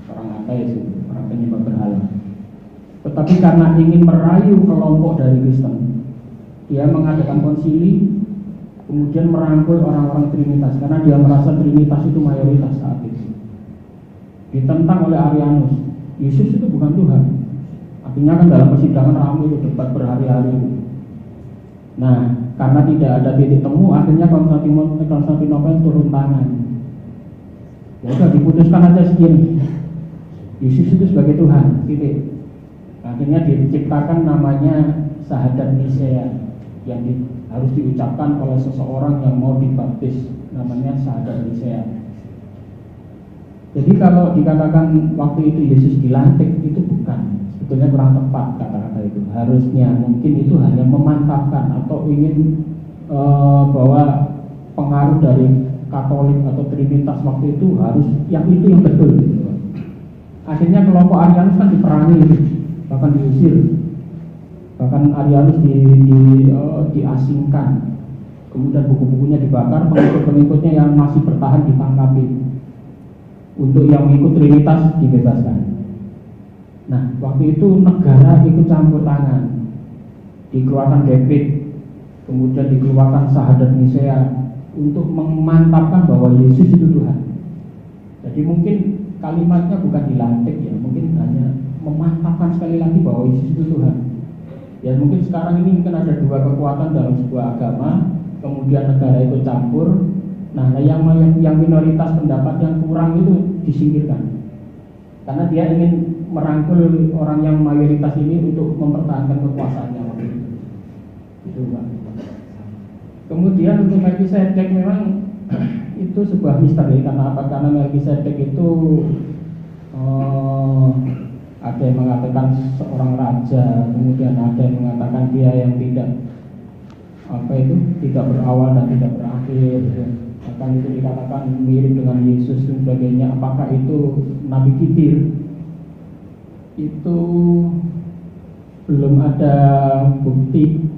Orang ateis, orang penyembah berhala. Tetapi karena ingin merayu kelompok dari Kristen, dia mengadakan konsili, kemudian merangkul orang-orang Trinitas karena dia merasa Trinitas itu mayoritas saat itu. Ditentang oleh Arianus, Yesus itu bukan Tuhan. Artinya kan dalam persidangan ramai itu debat berhari-hari. Nah, karena tidak ada titik temu, akhirnya Konstantinopel turun tangan. Ya udah diputuskan aja segini. Yesus itu sebagai Tuhan, titik. Akhirnya diciptakan namanya Syahadat Nicea yang harus diucapkan oleh seseorang yang mau dibaptis, namanya Syahadat Nicea. Jadi kalau dikatakan waktu itu Yesus dilantik, itu bukan, sebetulnya kurang tepat kata-kata itu. Harusnya mungkin itu hanya memantapkan atau ingin bahwa pengaruh dari Katolik atau Trinitas waktu itu harus yang itu yang betul gitu. Akhirnya kelompok Arianus kan diperangi, bahkan diusir, bahkan Arianus diasingkan, kemudian buku-bukunya dibakar, pengikut-pengikutnya yang masih bertahan ditangkapi, untuk yang mengikut Trinitas dibebaskan. Nah, waktu itu negara ikut campur tangan, dikeluarkan dekret, kemudian dikeluarkan Syahadat Nisea untuk memantapkan bahwa Yesus itu Tuhan. Jadi mungkin kalimatnya bukan dilantik ya, mungkin hanya memantapkan sekali lagi bahwa Yesus itu Tuhan. Ya mungkin sekarang ini mungkin ada dua kekuatan dalam sebuah agama, kemudian negara itu campur. Nah, yang minoritas pendapat yang kurang itu disingkirkan, karena dia ingin merangkul orang yang mayoritas ini untuk mempertahankan kekuasaannya waktu itu. Itu Pak. Kemudian untuk Melkisedek memang itu sebuah misteri. Karena apa? Karena Melkisedek itu ada yang mengatakan seorang raja, kemudian ada yang mengatakan dia yang tidak berawal dan tidak berakhir. Bahkan itu dikatakan mirip dengan Yesus dan sebagainya. Apakah itu Nabi Khidir? Itu belum ada bukti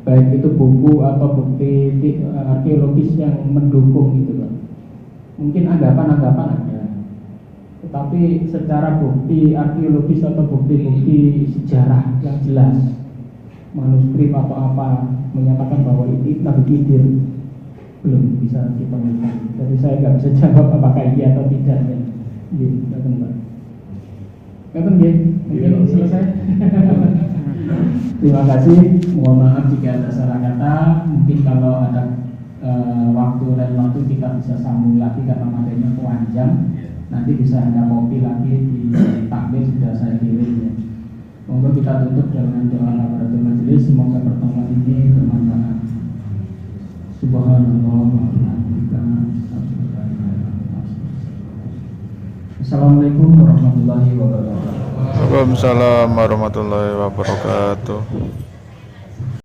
baik itu buku atau bukti arkeologis yang mendukung itu Pak. Mungkin anggapan-anggapan ada, tetapi secara bukti arkeologis atau bukti-bukti sejarah yang jelas, manuskrip atau apa menyatakan bahwa itu Nabi Khidir, belum bisa ditemukan. Jadi saya nggak bisa jawab apakah iya atau tidak ya. Gitu, mungkin selesai. Terima kasih. Mohon maaf jika ada salah kata. Mungkin kalau ada waktu kita bisa sambung lagi karena materinya panjang. Nanti bisa ada kopi lagi di takbir sudah saya kirim ya. Monggo kita tutup dengan doa kafaratul majelis. Semoga pertemuan ini bermanfaat. Subhanallah wa bihamdihi. Assalamualaikum warahmatullahi wabarakatuh. Waalaikumsalam warahmatullahi wabarakatuh.